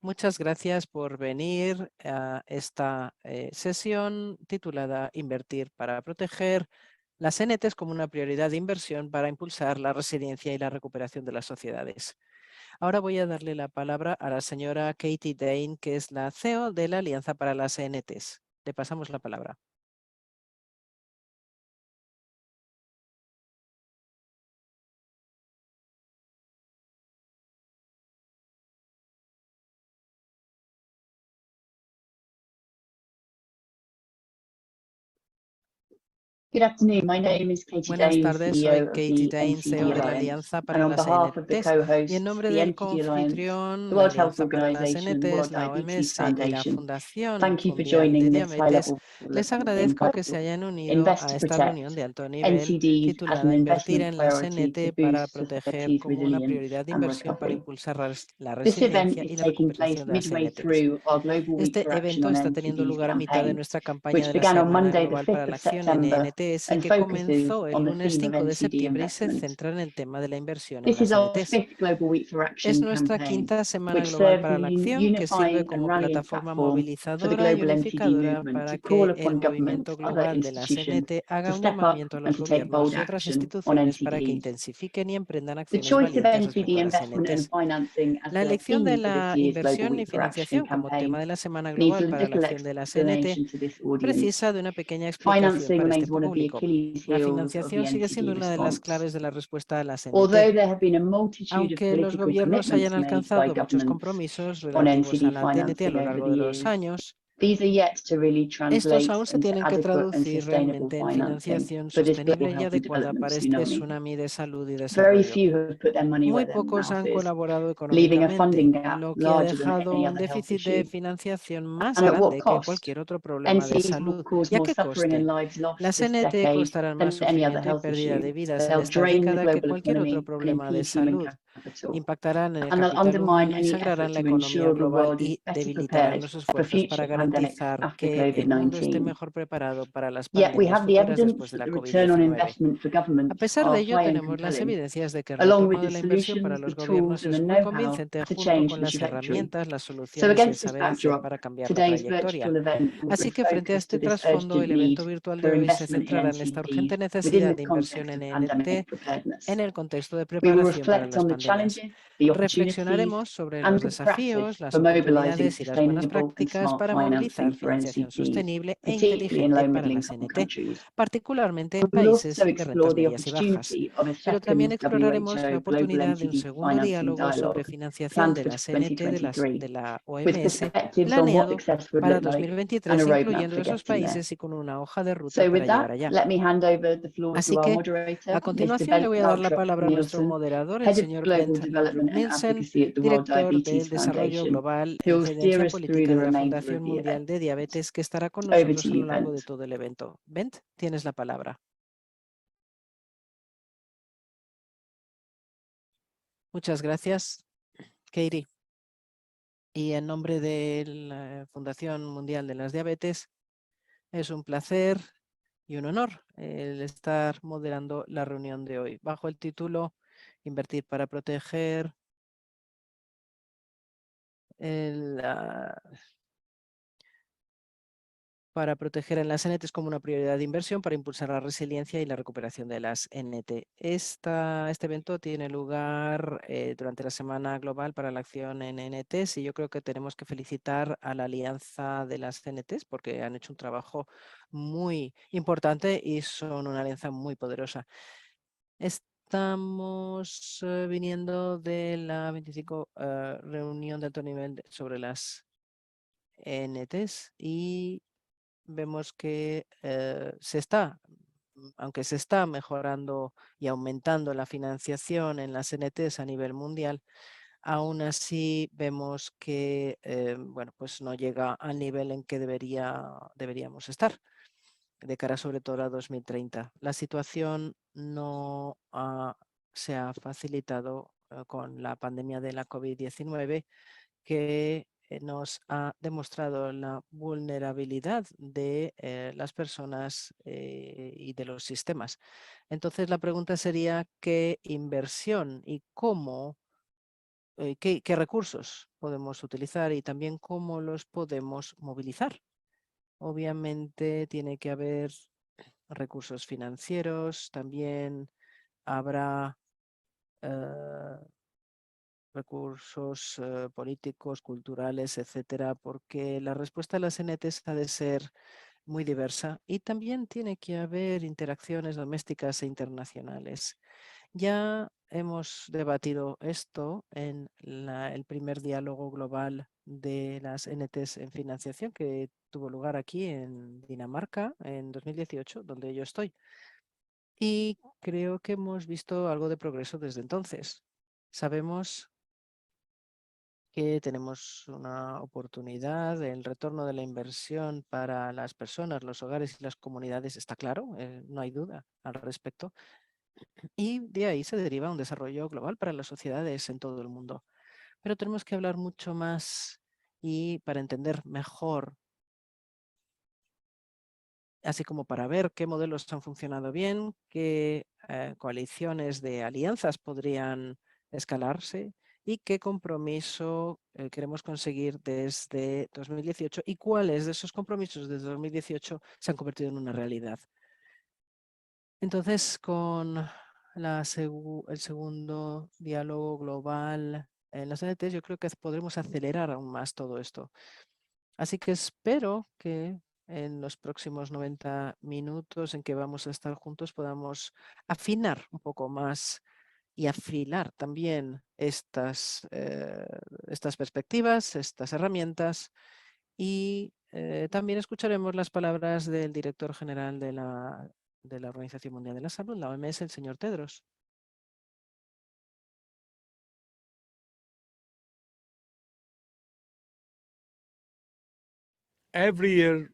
Muchas gracias por venir a esta sesión titulada Invertir para proteger las NTs como una prioridad de inversión para impulsar la resiliencia y la recuperación de las sociedades. Ahora voy a darle la palabra a la señora Katie Dane, que es la CEO de la Alianza para las NTs. Le pasamos la palabra. Good afternoon. My name is Katie Buenas Dane, tardes, soy CEO of Katie the Dane, NTD CEO de la Alliance. Alianza para And on las behalf of the NTs y en co-hosts, nombre the del NTD Alliance, the confitrión, la World Health Alianza para las Organization, and the NTs, World la Diabetes OMS y la Foundation, Fundación thank you for Mundial de joining this Diabetes, high-level les agradezco que se hayan unido Invest a to esta reunión Protect de alto nivel NTDs as an titulada Invertir investment en las priority to NT para boost proteger society's como una resilience prioridad de and inversión para recovery. impulsar la This event resiliencia is y la taking place recuperación de las midway NTs. through our Global Week Este for Action evento on está teniendo NTDs lugar a mitad de campaign, nuestra campaña which de la began on Semana Monday, the Global para 5th la of Acción en September NTS y and que focuses comenzó el on the lunes theme of 5 de NTD septiembre y se investment. centra en el tema de la inversión en This is las our NTs. 5th Global Week for Es Action nuestra campaign, quinta Semana which Global serves para as la a Acción, que sirve unifying and como rallying plataforma platform for the movilizadora y global NTD unificadora movement para to call que el upon movimiento governments, other global de las institutions NT to haga un step up llamamiento a and los to take gobiernos bold y otras action on instituciones para que NTDs. intensifiquen y emprendan The acciones choice of valientes NTD respecto a las investment and NTs. financing as La the elección de theme for la this year's Global inversión y Week for Action financiación como tema campaign de la Semana needs Global a para la little acción de las NT explanation to this audience. precisa de una pequeña explicación Financing para este remains one of the público. Achilles La heels of the financiación sigue siendo NTD una de las response. claves de la respuesta a las NT. Although there have been a multitude of Aunque los political gobiernos hayan commitments made by alcanzado muchos governments compromisos on relativos a NTD la TNT a financing lo over largo the de los years, años, these are yet to really estos translate aún se into tienen que adequate and traducir sustainable realmente en financing financiación for this global sostenible y health and adecuada development para este tsunami. tsunami de salud y Very desarrollo. few have put their money Muy where their pocos mouth han is, colaborado leaving a económicamente, funding gap lo que ha larger than dejado any un other health déficit de issue. financiación más And at what grande que cost? cualquier otro problema de NTDs will salud. cause ¿Y a more qué suffering and coste? lives lost Las this NT decade costarán más than any other sufrimiento y health pérdida issue. de vidas en They'll esta drain the década que global cualquier otro economy and problema de impede human salud. capital. Impactarán en el And they'll capital undermine humano y any sangrarán effort la to economía ensure the global world is y better debilitarán prepared los for esfuerzos para future pandemics garantizar after que el mundo esté COVID-19. mejor preparado para las Yet we pandemias have the futuras después evidence de that la the return on COVID-19. investment for A governments pesar de are ello, high and tenemos las compelling, evidencias de que el along with retorno the de la inversión para solutions, los the tools gobiernos and the es muy know-how convincente to junto change con the las trajectory. herramientas, las So soluciones y el against this saber hacer backdrop, para cambiar la today's trayectoria. virtual event will Así bring que frente a focus este to this trasfondo, urgent el need evento virtual de for hoy se investment in centrará en esta urgente NTDs within necesidad the de inversión context en of NT pandemic preparedness. en el contexto de We will preparación para reflect las on the pandemias. challenges, the opportunities, Reflexionaremos sobre and los good practice desafíos, las for mobilizing oportunidades y las buenas sustainable and prácticas smart para movilizar financing for financiación NTDs, sostenible e particularly in inteligente low para middle las income NT, countries. particularmente en We will also países de rentas explore the medias y bajas. opportunity of a Pero también second exploraremos la WHO Global oportunidad de un NTD segundo financing diálogo sobre dialogue financiación planned de for las NT de 2023, la with OMS perspectives on what planeado success would para look like and 2023, a roadmap incluyendo for esos getting there. países y con una hoja de ruta So para with llegar that, allá. let me hand over the floor Así to our que, moderator, a Mr. continuación, le Bent voy a dar la Lautrup palabra a nuestro Nielsen, moderador, el Head of señor Global Bent Laudrup Development and Nielsen, Advocacy at the World director Diabetes del Desarrollo Foundation, Global who e will steer Incidencia us through Política the de la remainder of Fundación the Mundial event. de Diabetes, que estará con Over nosotros to a lo you, largo de Bent. todo el evento. Bent, tienes la palabra. Muchas gracias, Katie. Y en nombre de la Fundación Mundial de las Diabetes, es un placer y un honor el estar moderando la reunión de hoy, bajo el título Invertir para proteger en las NTs como una prioridad de inversión para impulsar la resiliencia y la recuperación de las NT. Este evento tiene lugar durante la Semana Global para la Acción en NTs y yo creo que tenemos que felicitar a la Alianza de las NTs porque han hecho un trabajo muy importante y son una alianza muy poderosa. Estamos viniendo de la 25 reunión de alto nivel sobre las NTs y vemos que aunque se está mejorando y aumentando la financiación en las NTs a nivel mundial, aún así vemos que bueno, pues no llega al nivel en que deberíamos estar, de cara sobre todo a 2030. La situación no se ha facilitado con la pandemia de la COVID-19, que nos ha demostrado la vulnerabilidad de las personas y de los sistemas. Entonces la pregunta sería, ¿qué inversión y cómo qué recursos podemos utilizar y también cómo los podemos movilizar. Obviamente tiene que haber recursos financieros, también habrá recursos políticos, culturales, etcétera, porque la respuesta a las NTs ha de ser muy diversa y también tiene que haber interacciones domésticas e internacionales. Ya hemos debatido esto en el primer diálogo global de las NTs en financiación que tuvo lugar aquí en Dinamarca en 2018, donde yo estoy. Y creo que hemos visto algo de progreso desde entonces. Sabemos que tenemos una oportunidad, el retorno de la inversión para las personas, los hogares y las comunidades está claro, no hay duda al respecto. Y de ahí se deriva un desarrollo global para las sociedades en todo el mundo. Pero tenemos que hablar mucho más y para entender mejor, así como para ver qué modelos han funcionado bien, qué coaliciones de alianzas podrían escalarse y qué compromiso queremos conseguir desde 2018 y cuáles de esos compromisos desde 2018 se han convertido en una realidad. Entonces, con el segundo diálogo global en las NTs, yo creo que podremos acelerar aún más todo esto. Así que espero que en los próximos 90 minutos en que vamos a estar juntos podamos afinar un poco más y afilar también estas perspectivas, estas herramientas y también escucharemos las palabras del director general de la Organización Mundial de la Salud, la OMS, el señor Tedros. Every year,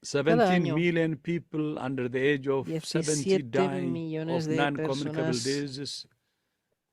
Cada 17 año, million people under the age of 70 17 die millones of de non-communicable personas diseases.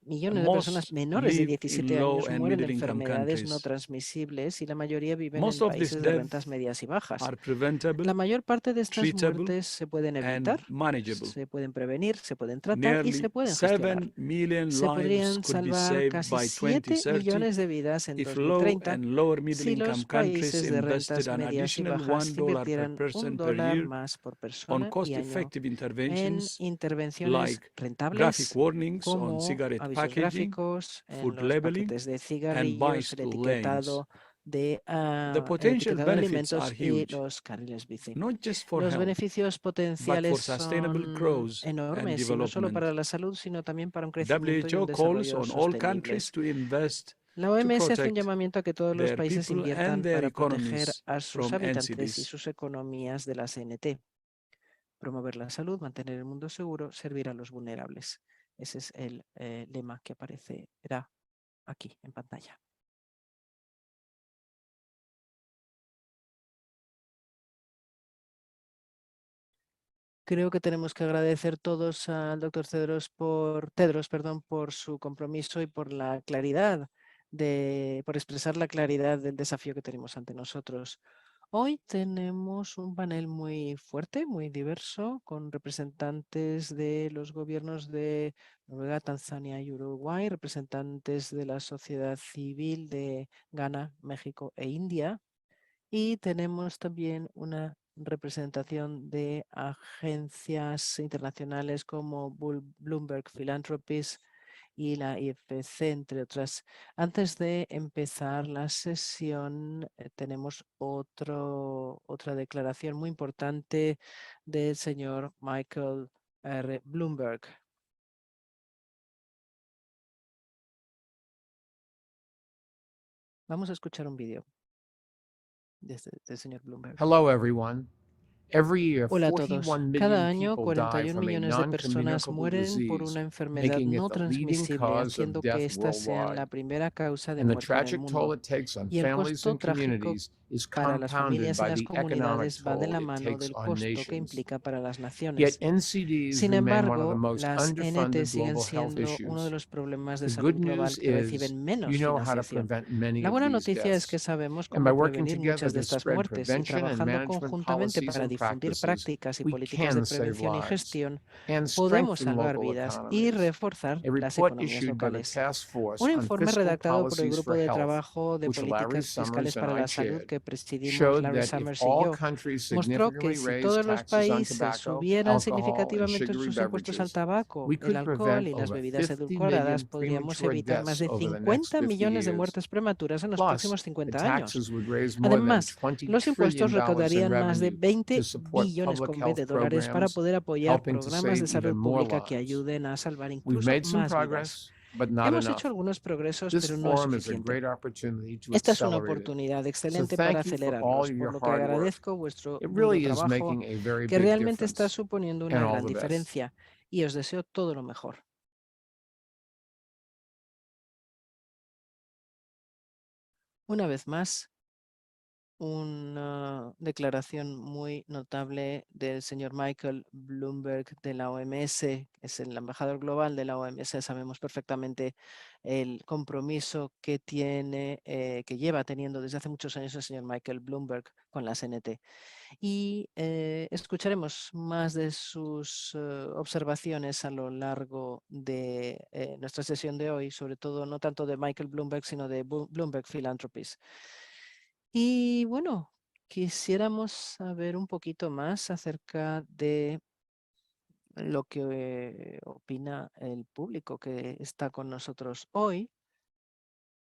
Millones de personas Most menores de live 17 in low años and mueren de middle income enfermedades no countries. transmisibles y la mayoría viven Most en of these países de rentas deaths medias y bajas. are preventable, La mayor parte de estas treatable, muertes se pueden and evitar, manageable. se pueden prevenir, se pueden tratar y se Nearly pueden gestionar. 7 million Se lives podrían could be salvar saved casi by 7 2030 millones de vidas en if low 2030 and lower middle si income los countries países de invested rentas an medias y additional bajas $1 per invirtieran person per $1 year más por on persona y año cost-effective en interventions intervenciones like graphic rentables warnings on como cigarette avisos packaging, gráficos en food los labeling, paquetes de and cigarrillos, el bicycle lanes. etiquetado de, The el potential etiquetado de benefits alimentos are y huge, los carriles bici. not just for Los health, beneficios but potenciales for sustainable son growth and enormes y no solo development. para la salud, sino también para un crecimiento y un WHO calls desarrollo on all countries sostenibles. to invest La to OMS hace un protect llamamiento a que todos los their países people and inviertan their para proteger economies a sus from habitantes y NCDs. sus economías de la CNT. Promover la salud, mantener el mundo seguro, servir a los vulnerables. Ese es el lema que aparecerá aquí en pantalla. Creo que tenemos que agradecer todos al doctor Tedros por su compromiso y por la claridad, por expresar la claridad del desafío que tenemos ante nosotros. Hoy tenemos un panel muy fuerte, muy diverso, con representantes de los gobiernos de Noruega, Tanzania y Uruguay, representantes de la sociedad civil de Ghana, México e India. Y tenemos también una representación de agencias internacionales como Bloomberg Philanthropies y la IFC, entre otras. Antes de empezar la sesión, tenemos otra declaración muy importante del señor Michael R. Bloomberg. Vamos a escuchar un vídeo del señor Bloomberg. Hello, everyone. Every year, Hola a todos. 41 Cada million año, people die 41 from a millones de personas non-communicable mueren por disease, una enfermedad making it no the leading transmisible, cause of haciendo que death éstas sean worldwide. la primera causa de And the muerte en el tragic toll mundo. it takes on Y el families costo and trágico communities is para las compounded familias y by las the economic comunidades va de toll la it mano takes del on costo que nations. implica para las Yet naciones. NCDs Sin remain one of the embargo, most las NT underfunded siguen global health siendo uno de issues. los problemas de The salud good news global que is reciben you menos know how to financiación. prevent many La of buena these noticia es que deaths. sabemos And by cómo working prevenir together muchas de to estas spread muertes y prevention and trabajando management conjuntamente policies para and difundir practices, prácticas y we políticas de can save prevención y lives gestión, and podemos strengthen salvar local vidas y economies. reforzar A las report economías issued by the locales. Task Force Un on informe Fiscal redactado por el Policies Grupo for de Health, Trabajo de which Larry Políticas Summers Fiscales and para I la Salud chaired, que presidimos showed Larry that if Summers y all yo, countries mostró que significantly si raised todos los taxes on países tobacco, subieran alcohol, and significativamente sugary sus impuestos al beverages, tabaco, we el could alcohol prevent y las over bebidas 50 edulcoradas, million podríamos premature evitar más deaths de over the next 50 50 millones de years. muertes prematuras en los Plus, próximos the 50 años. taxes would raise more than Además, $20 los impuestos trillion in recaudarían más de revenue 20 to support billones public con B health de dólares para programs, poder apoyar helping to programas save de salud even more pública que lives. ayuden a salvar We've incluso made some más vidas. progress, but not Hemos enough. hecho algunos progresos, This pero no es forum is a suficiente. great opportunity to Esta es una accelerate it. oportunidad So excelente para thank you for all acelerarlos, of por your lo que hard work. agradezco vuestro It duro really is trabajo, making a very que big realmente está difference. suponiendo And una all gran the best. diferencia, y os deseo todo lo mejor. Una vez más, una declaración muy notable del señor Michael Bloomberg de la OMS, que es el embajador global de la OMS. Sabemos perfectamente el compromiso que tiene, que lleva teniendo desde hace muchos años el señor Michael Bloomberg con la CNT. Y escucharemos más de sus observaciones a lo largo de nuestra sesión de hoy, sobre todo no tanto de Michael Bloomberg, sino de Bloomberg Philanthropies. Y bueno, quisiéramos saber un poquito más acerca de lo que opina el público que está con nosotros hoy.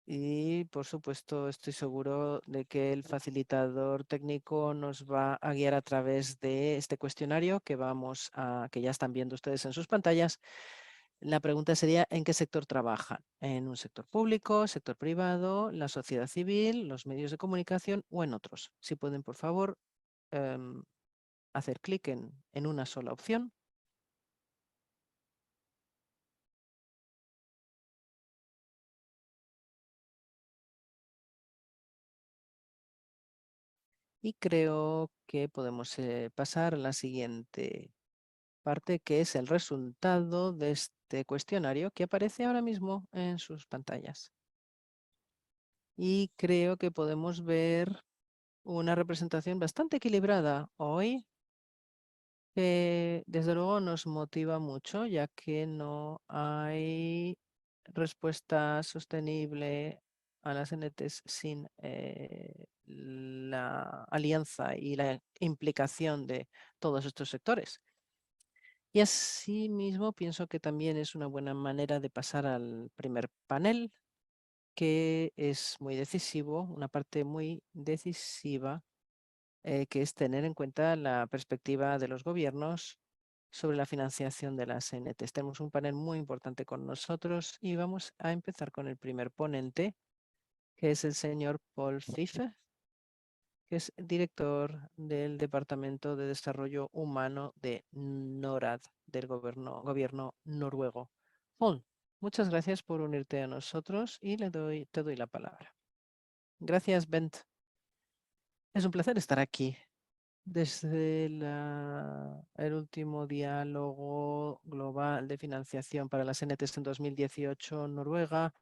Y por supuesto estoy seguro de que el facilitador técnico nos va a guiar a través de este cuestionario que ya están viendo ustedes en sus pantallas. La pregunta sería, ¿en qué sector trabajan? ¿En un sector público, sector privado, la sociedad civil, los medios de comunicación o en otros? Si pueden, por favor, hacer clic en una sola opción. Y creo que podemos pasar a la siguiente parte, que es el resultado de este cuestionario que aparece ahora mismo en sus pantallas. Y creo que podemos ver una representación bastante equilibrada hoy, que desde luego nos motiva mucho, ya que no hay respuesta sostenible a las NTs sin la alianza y la implicación de todos estos sectores. Y asimismo pienso que también es una buena manera de pasar al primer panel, que es muy decisivo, una parte muy decisiva, que es tener en cuenta la perspectiva de los gobiernos sobre la financiación de las NTs. Tenemos un panel muy importante con nosotros y vamos a empezar con el primer ponente, que es el señor Paul Pfiffer, que es director del Departamento de Desarrollo Humano de NORAD, del gobierno noruego. Paul, muchas gracias por unirte a nosotros y te doy la palabra. Gracias, Bent. Es un placer estar aquí. Desde el último diálogo global de financiación para las NTs en 2018, Noruega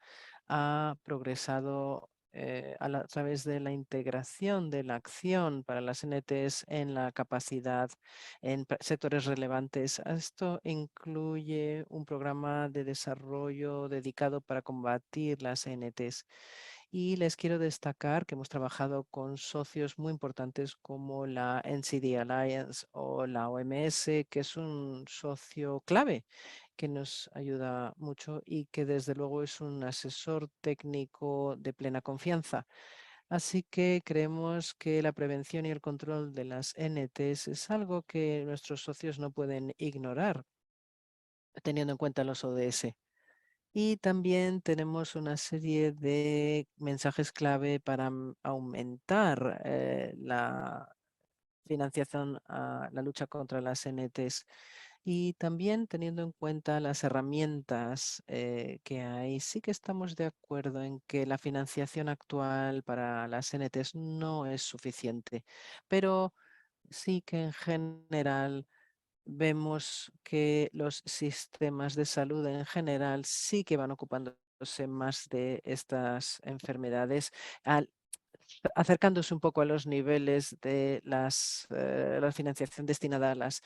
ha progresado a través de la integración de la acción para las NTs en la capacidad en sectores relevantes. Esto incluye un programa de desarrollo dedicado para combatir las NTs. Y les quiero destacar que hemos trabajado con socios muy importantes como la NCD Alliance o la OMS, que es un socio clave que nos ayuda mucho y que desde luego es un asesor técnico de plena confianza. Así que creemos que la prevención y el control de las NTs es algo que nuestros socios no pueden ignorar, teniendo en cuenta los ODS. Y también tenemos una serie de mensajes clave para aumentar la financiación a la lucha contra las NTs. Y también teniendo en cuenta las herramientas que hay, sí que estamos de acuerdo en que la financiación actual para las NTs no es suficiente, pero sí que en general vemos que los sistemas de salud en general sí que van ocupándose más de estas enfermedades, acercándose un poco a los niveles de la financiación destinada a las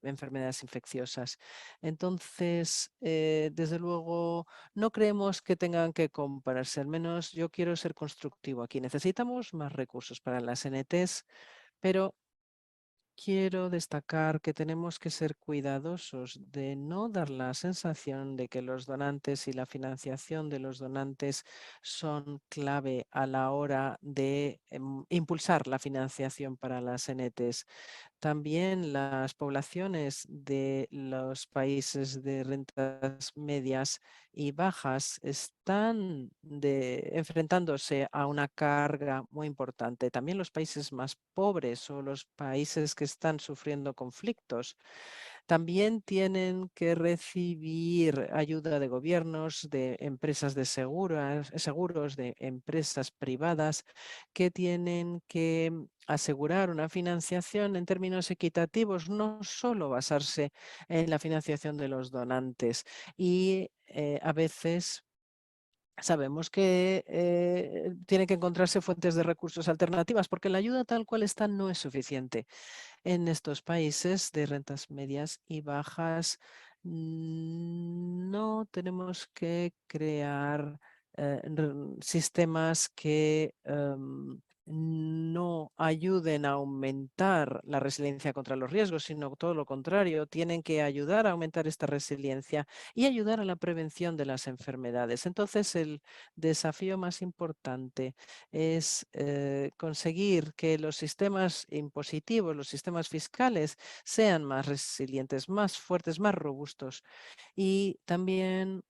enfermedades infecciosas. Entonces, desde luego, no creemos que tengan que compararse. Al menos yo quiero ser constructivo aquí. Necesitamos más recursos para las NTs, pero quiero destacar que tenemos que ser cuidadosos de no dar la sensación de que los donantes y la financiación de los donantes son clave a la hora de impulsar la financiación para las NTs. También las poblaciones de los países de rentas medias y bajas están enfrentándose a una carga muy importante. También los países más pobres o los países que están sufriendo conflictos también tienen que recibir ayuda de gobiernos, de empresas de seguros, de empresas privadas que tienen que asegurar una financiación en términos equitativos, no solo basarse en la financiación de los donantes. Y a veces sabemos que tienen que encontrarse fuentes de recursos alternativas porque la ayuda tal cual está no es suficiente. En estos países de rentas medias y bajas no tenemos que crear sistemas que no ayuden a aumentar la resiliencia contra los riesgos, sino todo lo contrario, tienen que ayudar a aumentar esta resiliencia y ayudar a la prevención de las enfermedades. Entonces, el desafío más importante es conseguir que los sistemas impositivos, los sistemas fiscales sean más resilientes, más fuertes, más robustos. Y también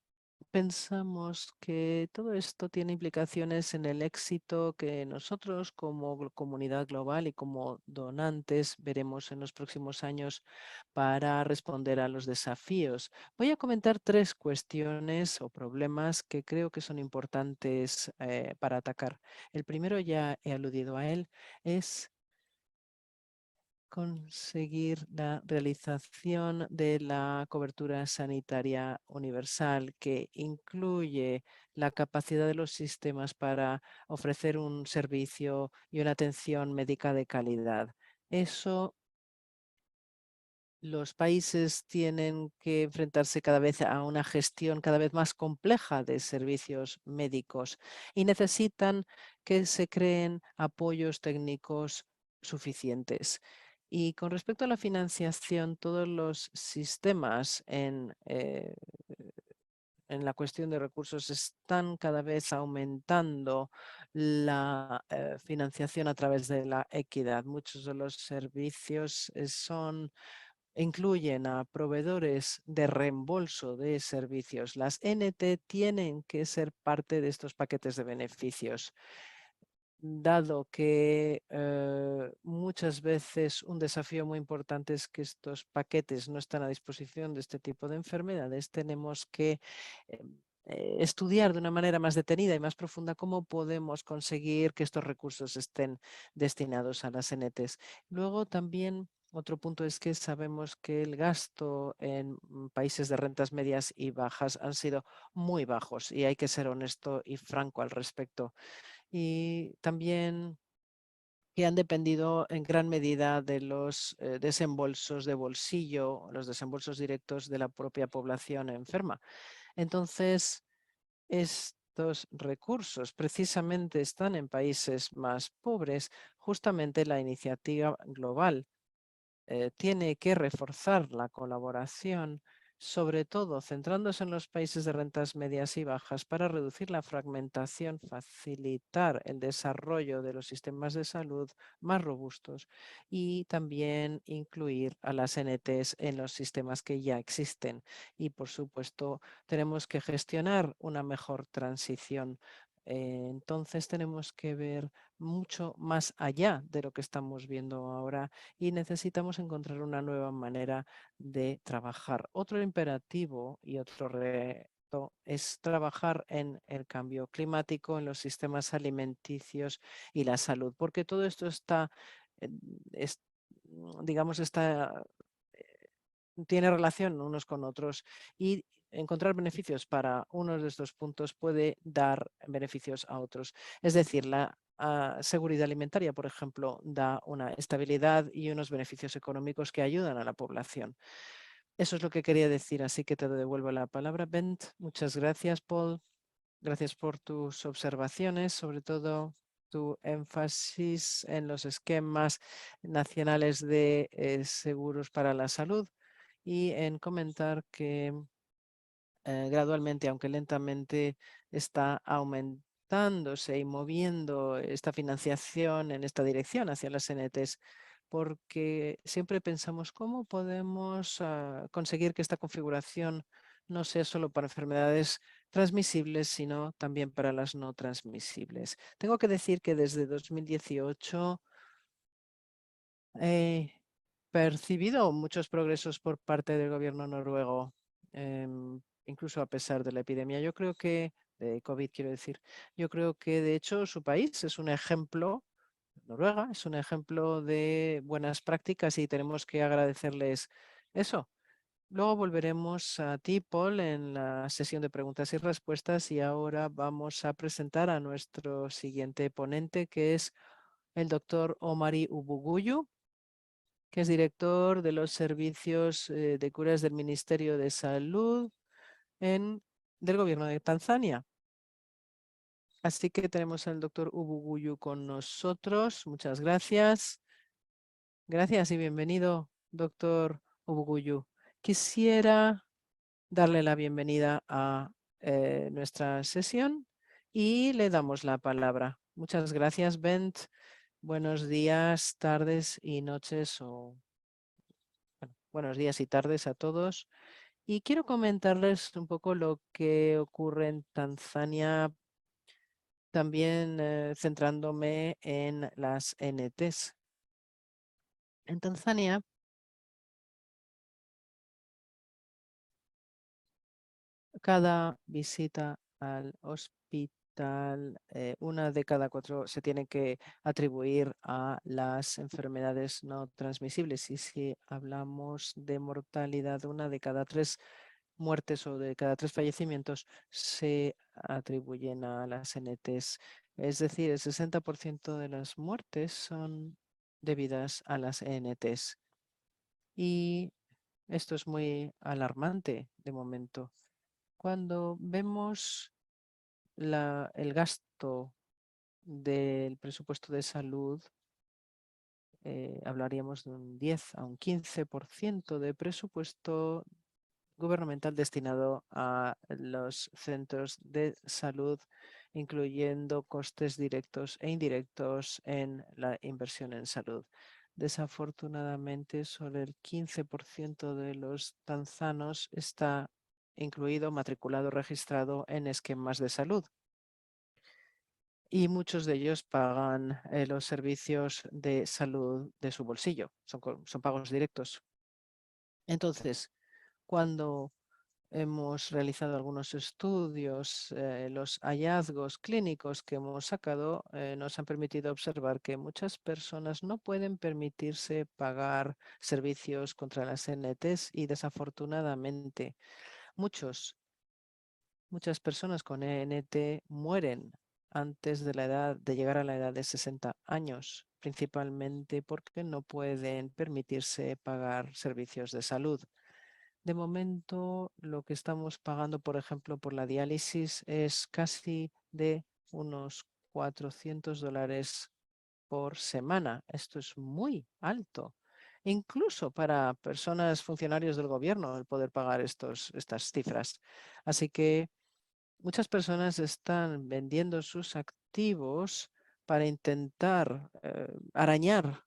pensamos que todo esto tiene implicaciones en el éxito que nosotros como comunidad global y como donantes veremos en los próximos años para responder a los desafíos. Voy a comentar 3 cuestiones o problemas que creo que son importantes para atacar. El primero, ya he aludido a él, es conseguir la realización de la cobertura sanitaria universal, que incluye la capacidad de los sistemas para ofrecer un servicio y una atención médica de calidad. Eso los países tienen que enfrentarse cada vez a una gestión cada vez más compleja de servicios médicos y necesitan que se creen apoyos técnicos suficientes. Y con respecto a la financiación, todos los sistemas en la cuestión de recursos están cada vez aumentando la financiación a través de la equidad. Muchos de los servicios incluyen a proveedores de reembolso de servicios. Las NT tienen que ser parte de estos paquetes de beneficios, dado que muchas veces un desafío muy importante es que estos paquetes no están a disposición de este tipo de enfermedades. Tenemos que estudiar de una manera más detenida y más profunda cómo podemos conseguir que estos recursos estén destinados a las NTs. Luego también otro punto es que sabemos que el gasto en países de rentas medias y bajas han sido muy bajos y hay que ser honesto y franco al respecto. Y también que han dependido en gran medida de los desembolsos de bolsillo, los desembolsos directos de la propia población enferma. Entonces, estos recursos precisamente están en países más pobres. Justamente la iniciativa global tiene que reforzar la colaboración, sobre todo centrándose en los países de rentas medias y bajas para reducir la fragmentación, facilitar el desarrollo de los sistemas de salud más robustos y también incluir a las NTs en los sistemas que ya existen. Y por supuesto tenemos que gestionar una mejor transición Entonces tenemos que ver mucho más allá de lo que estamos viendo ahora y necesitamos encontrar una nueva manera de trabajar. Otro imperativo y otro reto es trabajar en el cambio climático, en los sistemas alimenticios y la salud, porque todo esto está, digamos, tiene relación unos con otros y encontrar beneficios para unos de estos puntos puede dar beneficios a otros. Es decir, la seguridad alimentaria, por ejemplo, da una estabilidad y unos beneficios económicos que ayudan a la población. Eso es lo que quería decir, así que te devuelvo la palabra, Bent. Muchas gracias, Paul. Gracias por tus observaciones, sobre todo tu énfasis en los esquemas nacionales de seguros para la salud y en comentar que gradualmente, aunque lentamente, está aumentándose y moviendo esta financiación en esta dirección hacia las NTs, porque siempre pensamos cómo podemos conseguir que esta configuración no sea solo para enfermedades transmisibles, sino también para las no transmisibles. Tengo que decir que desde 2018 he percibido muchos progresos por parte del gobierno noruego, incluso a pesar de la epidemia. Yo creo que, de COVID quiero decir, yo creo que de hecho su país es un ejemplo, Noruega es un ejemplo de buenas prácticas y tenemos que agradecerles eso. Luego volveremos a ti, Paul, en la sesión de preguntas y respuestas y ahora vamos a presentar a nuestro siguiente ponente, que es el doctor Omari Ubuguyu, que es director de los servicios de curas del Ministerio de Salud del gobierno de Tanzania. Así que tenemos al doctor Ubuguyu con nosotros. Muchas gracias. Gracias y bienvenido, doctor Ubuguyu. Quisiera darle la bienvenida a nuestra sesión y le damos la palabra. Muchas gracias, Bent. Buenos días, tardes y noches buenos días y tardes a todos. Y quiero comentarles un poco lo que ocurre en Tanzania, también centrándome en las NTs. En Tanzania, cada visita al hospital, una de cada 4 se tiene que atribuir a las enfermedades no transmisibles. Y si hablamos de mortalidad, una de cada 3 muertes o de cada 3 fallecimientos se atribuyen a las NTs. Es decir, el 60% de las muertes son debidas a las NTs. Y esto es muy alarmante de momento. Cuando vemos el gasto del presupuesto de salud, hablaríamos de un 10 a un 15% de presupuesto gubernamental destinado a los centros de salud, incluyendo costes directos e indirectos en la inversión en salud. Desafortunadamente, solo el 15% de los tanzanos está incluido, matriculado, registrado en esquemas de salud. Y muchos de ellos pagan los servicios de salud de su bolsillo. Son pagos directos. Entonces, cuando hemos realizado algunos estudios, los hallazgos clínicos que hemos sacado nos han permitido observar que muchas personas no pueden permitirse pagar servicios contra las NTs y desafortunadamente muchas personas con ENT mueren antes de llegar a la edad de 60 años, principalmente porque no pueden permitirse pagar servicios de salud. De momento, lo que estamos pagando, por ejemplo, por la diálisis es casi de unos $400 por semana. Esto es muy alto. Incluso para personas, funcionarios del gobierno, el poder pagar estas cifras. Así que muchas personas están vendiendo sus activos para intentar arañar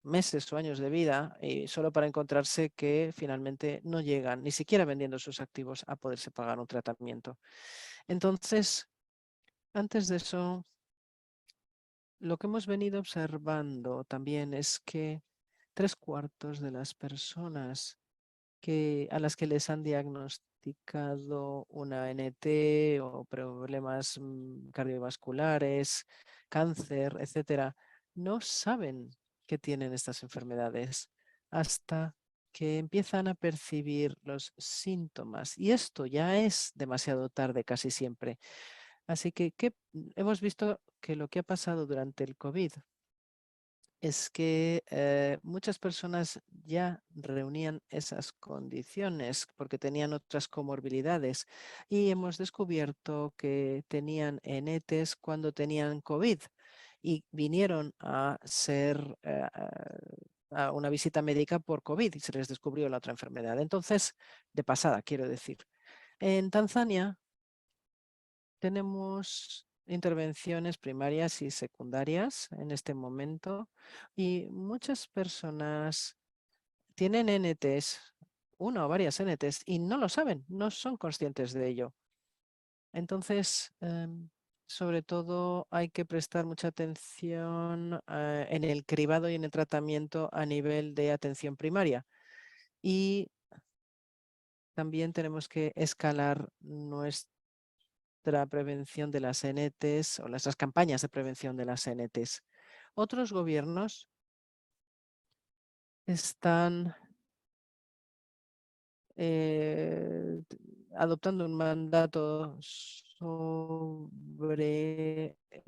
meses o años de vida y solo para encontrarse que finalmente no llegan, ni siquiera vendiendo sus activos, a poderse pagar un tratamiento. Entonces, Antes de eso, lo que hemos venido observando también es que 3/4 de las personas a las que les han diagnosticado una NT o problemas cardiovasculares, cáncer, etcétera, no saben que tienen estas enfermedades hasta que empiezan a percibir los síntomas. Y esto ya es demasiado tarde casi siempre. Así que hemos visto que lo que ha pasado durante el COVID es que muchas personas ya reunían esas condiciones porque tenían otras comorbilidades y hemos descubierto que tenían NTs cuando tenían COVID y vinieron a a una visita médica por COVID y se les descubrió la otra enfermedad. Entonces, de pasada, quiero decir. En Tanzania tenemos intervenciones primarias y secundarias en este momento y muchas personas tienen NTs, una o varias NTs, y no lo saben, no son conscientes de ello. Entonces, sobre todo hay que prestar mucha atención en el cribado y en el tratamiento a nivel de atención primaria. Y también tenemos que escalar nuestra prevención de las NTs o nuestras campañas de prevención de las NTs. Otros gobiernos están adoptando un mandato sobre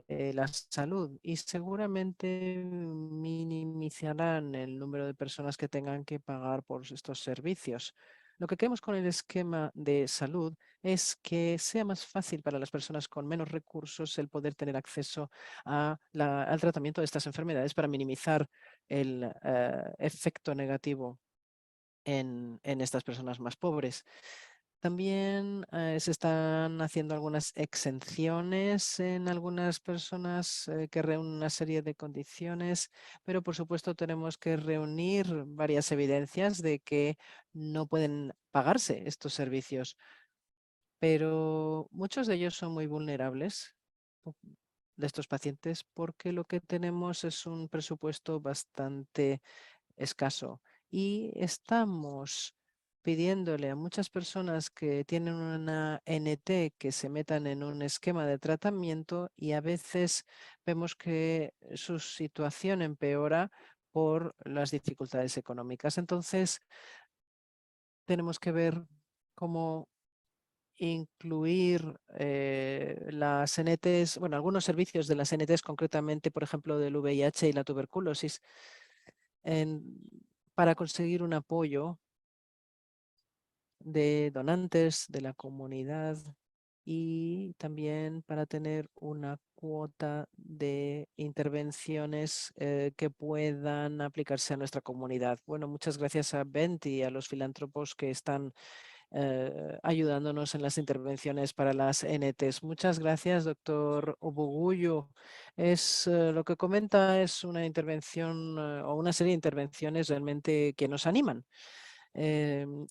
la salud y seguramente minimizarán el número de personas que tengan que pagar por estos servicios. Lo que queremos con el esquema de salud es que sea más fácil para las personas con menos recursos el poder tener acceso al tratamiento de estas enfermedades para minimizar el efecto negativo en estas personas más pobres. También se están haciendo algunas exenciones en algunas personas que reúnen una serie de condiciones, pero por supuesto tenemos que reunir varias evidencias de que no pueden pagarse estos servicios, pero muchos de ellos son muy vulnerables de estos pacientes porque lo que tenemos es un presupuesto bastante escaso y estamos pidiéndole a muchas personas que tienen una NT que se metan en un esquema de tratamiento y a veces vemos que su situación empeora por las dificultades económicas. Entonces, tenemos que ver cómo incluir las NTs, bueno, algunos servicios de las NTs, concretamente, por ejemplo, del VIH y la tuberculosis, para conseguir un apoyo de donantes de la comunidad y también para tener una cuota de intervenciones que puedan aplicarse a nuestra comunidad. Bueno, muchas gracias a Bent y a los filántropos que están ayudándonos en las intervenciones para las NTs. Muchas gracias, doctor Obuguyo. Lo que comenta es una intervención o una serie de intervenciones realmente que nos animan.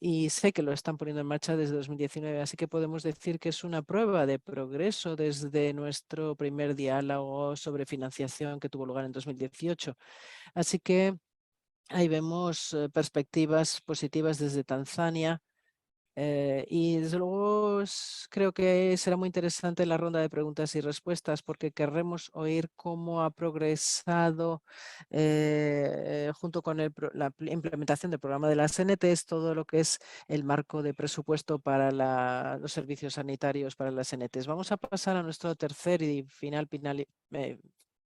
Y sé que lo están poniendo en marcha desde 2019, así que podemos decir que es una prueba de progreso desde nuestro primer diálogo sobre financiación que tuvo lugar en 2018. Así que ahí vemos perspectivas positivas desde Tanzania. Y desde luego creo que será muy interesante la ronda de preguntas y respuestas porque querremos oír cómo ha progresado junto con la implementación del programa de las NTs todo lo que es el marco de presupuesto para los servicios sanitarios para las NTs. Vamos a pasar a nuestro tercer y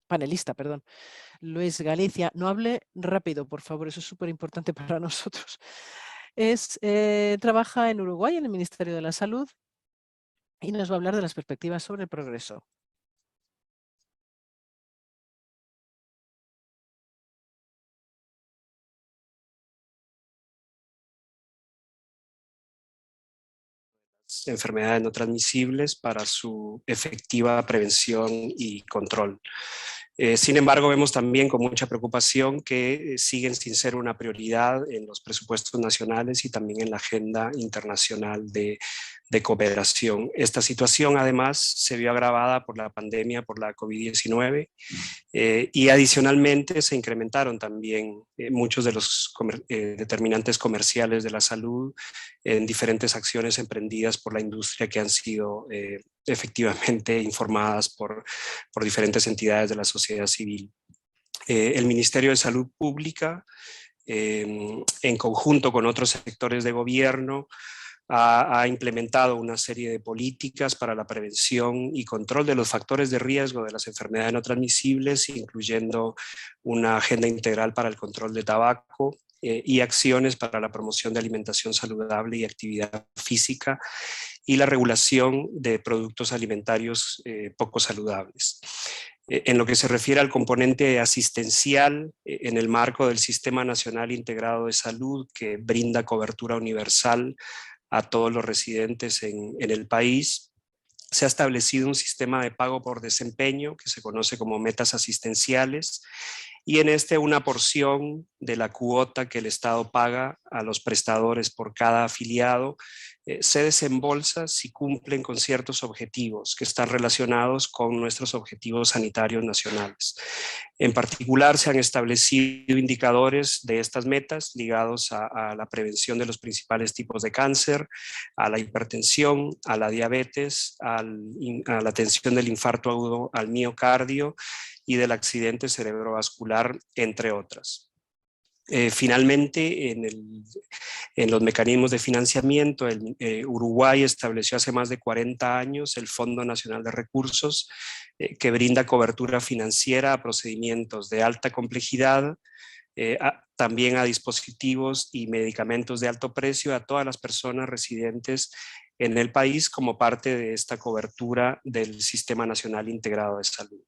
panelista, perdón, Luis Galicia. No hable rápido, por favor, eso es súper importante para nosotros. Trabaja en Uruguay en el Ministerio de la Salud y nos va a hablar de las perspectivas sobre el progreso. Enfermedades no transmisibles para su efectiva prevención y control. Sin embargo, vemos también con mucha preocupación que siguen sin ser una prioridad en los presupuestos nacionales y también en la agenda internacional de cooperación. Esta situación además se vio agravada por la pandemia, por la COVID-19 y adicionalmente se incrementaron también muchos de los determinantes comerciales de la salud en diferentes acciones emprendidas por la industria que han sido efectivamente informadas por diferentes entidades de la sociedad civil. El Ministerio de Salud Pública, en conjunto con otros sectores de gobierno, ha implementado una serie de políticas para la prevención y control de los factores de riesgo de las enfermedades no transmisibles, incluyendo una agenda integral para el control de tabaco y acciones para la promoción de alimentación saludable y actividad física y la regulación de productos alimentarios poco saludables. En lo que se refiere al componente asistencial, en el marco del Sistema Nacional Integrado de Salud, que brinda cobertura universal a todos los residentes en el país, se ha establecido un sistema de pago por desempeño que se conoce como metas asistenciales, y en este una porción de la cuota que el Estado paga a los prestadores por cada afiliado se desembolsa si cumplen con ciertos objetivos que están relacionados con nuestros objetivos sanitarios nacionales. En particular, se han establecido indicadores de estas metas ligados a la prevención de los principales tipos de cáncer, a la hipertensión, a la diabetes, a la atención del infarto agudo al miocardio y del accidente cerebrovascular, entre otras. Finalmente, en los mecanismos de financiamiento, Uruguay estableció hace más de 40 años el Fondo Nacional de Recursos, que brinda cobertura financiera a procedimientos de alta complejidad, también a dispositivos y medicamentos de alto precio a todas las personas residentes en el país como parte de esta cobertura del Sistema Nacional Integrado de Salud.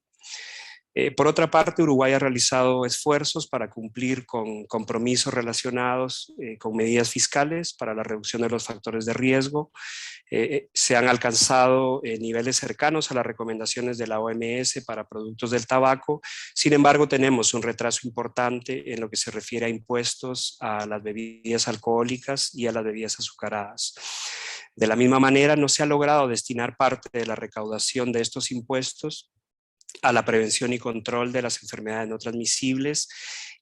Por otra parte, Uruguay ha realizado esfuerzos para cumplir con compromisos relacionados con medidas fiscales para la reducción de los factores de riesgo. Se han alcanzado niveles cercanos a las recomendaciones de la OMS para productos del tabaco. Sin embargo, tenemos un retraso importante en lo que se refiere a impuestos a las bebidas alcohólicas y a las bebidas azucaradas. De la misma manera, no se ha logrado destinar parte de la recaudación de estos impuestos a la prevención y control de las enfermedades no transmisibles,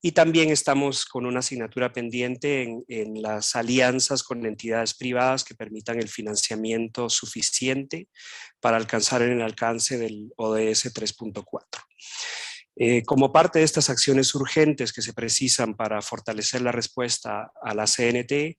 y también estamos con una asignatura pendiente en las alianzas con entidades privadas que permitan el financiamiento suficiente para alcanzar el alcance del ODS 3.4. Como parte de estas acciones urgentes que se precisan para fortalecer la respuesta a la CNT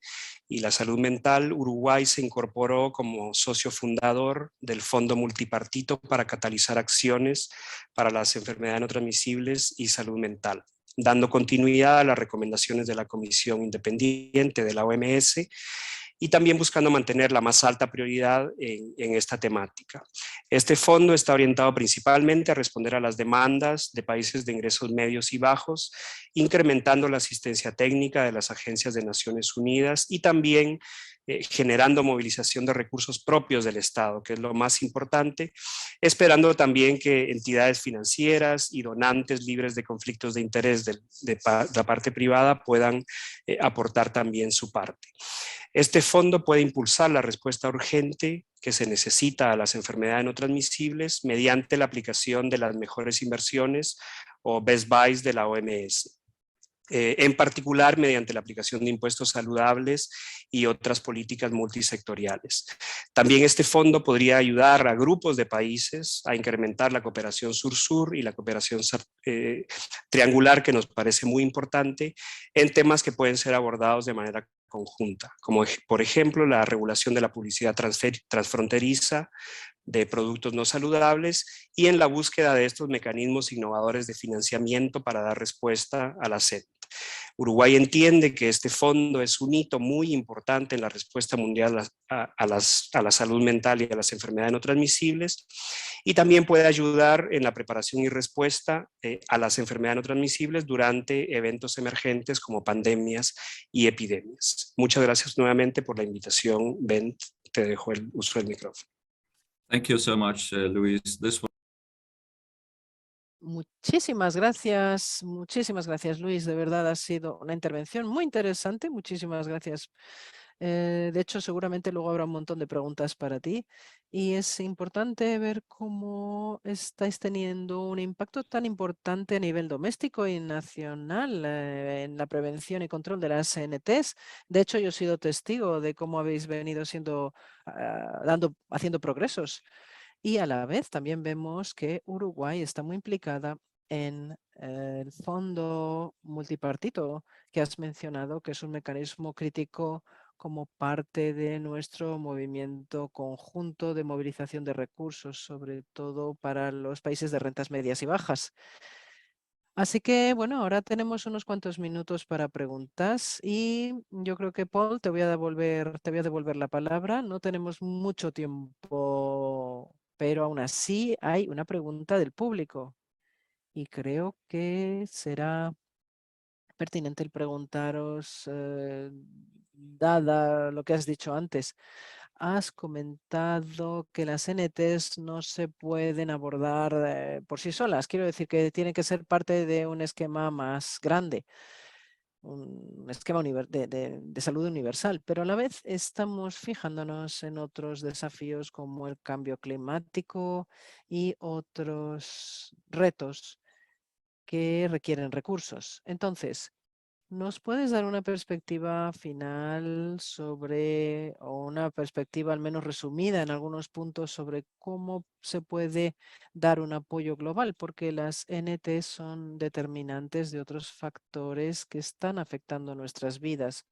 y la salud mental, Uruguay se incorporó como socio fundador del Fondo Multipartito para catalizar acciones para las enfermedades no transmisibles y salud mental, dando continuidad a las recomendaciones de la Comisión Independiente de la OMS y también buscando mantener la más alta prioridad en esta temática. Este fondo está orientado principalmente a responder a las demandas de países de ingresos medios y bajos, incrementando la asistencia técnica de las agencias de Naciones Unidas y también generando movilización de recursos propios del Estado, que es lo más importante, esperando también que entidades financieras y donantes libres de conflictos de interés de la parte privada puedan aportar también su parte. Este fondo puede impulsar la respuesta urgente que se necesita a las enfermedades no transmisibles mediante la aplicación de las mejores inversiones o best buys de la OMS. En particular mediante la aplicación de impuestos saludables y otras políticas multisectoriales. También este fondo podría ayudar a grupos de países a incrementar la cooperación sur-sur y la cooperación triangular, que nos parece muy importante, en temas que pueden ser abordados de manera conjunta, como por ejemplo la regulación de la publicidad transfronteriza de productos no saludables y en la búsqueda de estos mecanismos innovadores de financiamiento para dar respuesta a la sed. Uruguay entiende que este fondo es un hito muy importante en la respuesta mundial a la salud mental y a las enfermedades no transmisibles, y también puede ayudar en la preparación y respuesta a las enfermedades no transmisibles durante eventos emergentes como pandemias y epidemias. Muchas gracias nuevamente por la invitación. Ben, te dejo el uso del micrófono. Thank you so much, Luis. Muchísimas gracias Luis, de verdad ha sido una intervención muy interesante, muchísimas gracias. De hecho, seguramente luego habrá un montón de preguntas para ti y es importante ver cómo estáis teniendo un impacto tan importante a nivel doméstico y nacional en la prevención y control de las NTs. De hecho, yo he sido testigo de cómo habéis venido haciendo progresos. Y a la vez también vemos que Uruguay está muy implicada en el fondo multipartito que has mencionado, que es un mecanismo crítico como parte de nuestro movimiento conjunto de movilización de recursos, sobre todo para los países de rentas medias y bajas. Así que, bueno, ahora tenemos unos cuantos minutos para preguntas y yo creo que, Paul, te voy a devolver la palabra. No tenemos mucho tiempo, pero aún así hay una pregunta del público y creo que será pertinente el preguntaros, dada lo que has dicho antes. Has comentado que las NTs no se pueden abordar por sí solas. Quiero decir que tienen que ser parte de un esquema más grande, un esquema de salud universal, pero a la vez estamos fijándonos en otros desafíos como el cambio climático y otros retos que requieren recursos. Entonces, ¿nos puedes dar una perspectiva final sobre, o una perspectiva al menos resumida en algunos puntos sobre cómo se puede dar un apoyo global? Porque las NT son determinantes de otros factores que están afectando nuestras vidas.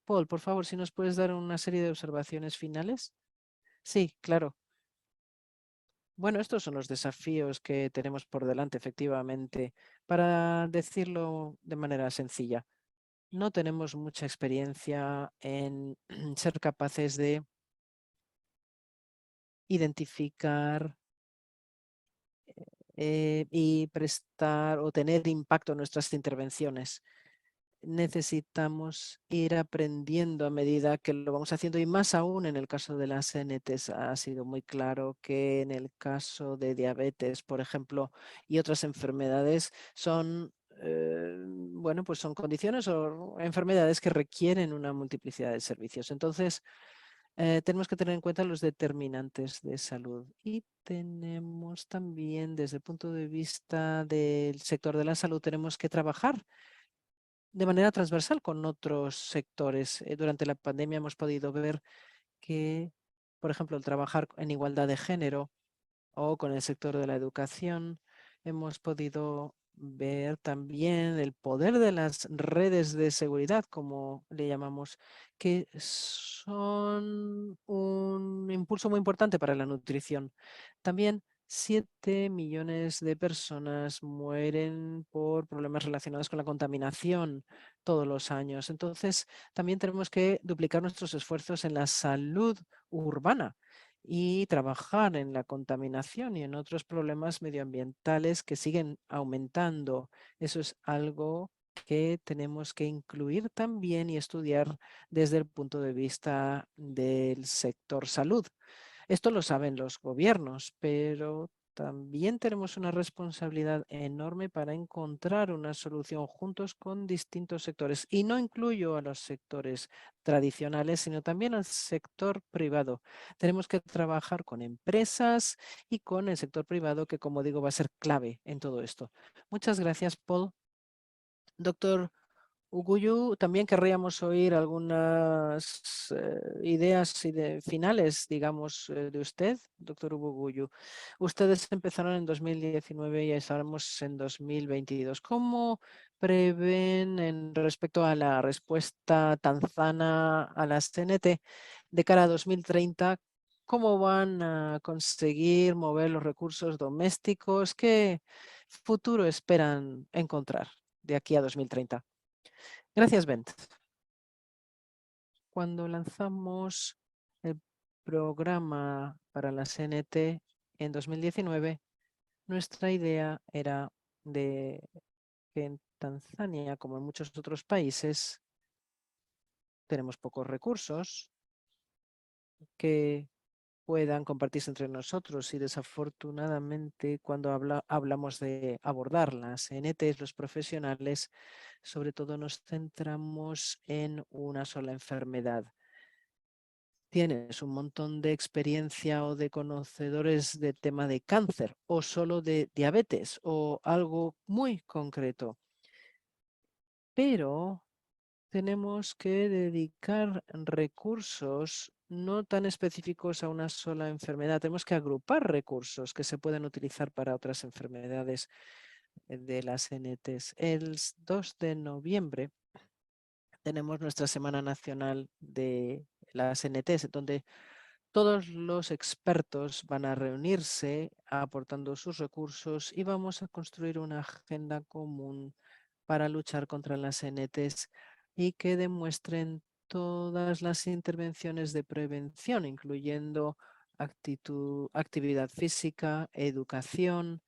Paul, por favor, si nos puedes dar una serie de observaciones finales. Sí, claro. Bueno, estos son los desafíos que tenemos por delante, efectivamente. Para decirlo de manera sencilla, no tenemos mucha experiencia en ser capaces de identificar y prestar o tener impacto en nuestras intervenciones. Necesitamos ir aprendiendo a medida que lo vamos haciendo y más aún en el caso de las NTs ha sido muy claro que en el caso de diabetes, por ejemplo, y otras enfermedades son bueno, pues son condiciones o enfermedades que requieren una multiplicidad de servicios. Entonces, tenemos que tener en cuenta los determinantes de salud y tenemos también desde el punto de vista del sector de la salud, tenemos que trabajar de manera transversal con otros sectores. Durante la pandemia hemos podido ver que, por ejemplo, el trabajar en igualdad de género o con el sector de la educación, hemos podido ver también el poder de las redes de seguridad, como le llamamos, que son un impulso muy importante para la nutrición. También 7 millones de personas mueren por problemas relacionados con la contaminación todos los años. Entonces, también tenemos que duplicar nuestros esfuerzos en la salud urbana y trabajar en la contaminación y en otros problemas medioambientales que siguen aumentando. Eso es algo que tenemos que incluir también y estudiar desde el punto de vista del sector salud. Esto lo saben los gobiernos, pero también tenemos una responsabilidad enorme para encontrar una solución juntos con distintos sectores. Y no incluyo a los sectores tradicionales, sino también al sector privado. Tenemos que trabajar con empresas y con el sector privado, que como digo va a ser clave en todo esto. Muchas gracias, Paul. Doctor Uguyu, también querríamos oír algunas ideas finales, digamos, de usted, doctor Uguyu. Ustedes empezaron en 2019 y estamos en 2022. ¿Cómo prevén en respecto a la respuesta tanzana a las TNT de cara a 2030? ¿Cómo van a conseguir mover los recursos domésticos? ¿Qué futuro esperan encontrar de aquí a 2030? Gracias, Bent. Cuando lanzamos el programa para la CNT en 2019, nuestra idea era de que en Tanzania, como en muchos otros países, tenemos pocos recursos, que puedan compartirse entre nosotros y desafortunadamente cuando hablamos de abordar las CNTs, los profesionales, sobre todo nos centramos en una sola enfermedad. Tienes un montón de experiencia o de conocedores del tema de cáncer o solo de diabetes o algo muy concreto. Pero tenemos que dedicar recursos no tan específicos a una sola enfermedad. Tenemos que agrupar recursos que se pueden utilizar para otras enfermedades de las NTs. El 2 de noviembre tenemos nuestra Semana Nacional de las NTs, donde todos los expertos van a reunirse aportando sus recursos y vamos a construir una agenda común para luchar contra las NTs y que demuestren todas las intervenciones de prevención, incluyendo actividad física, educación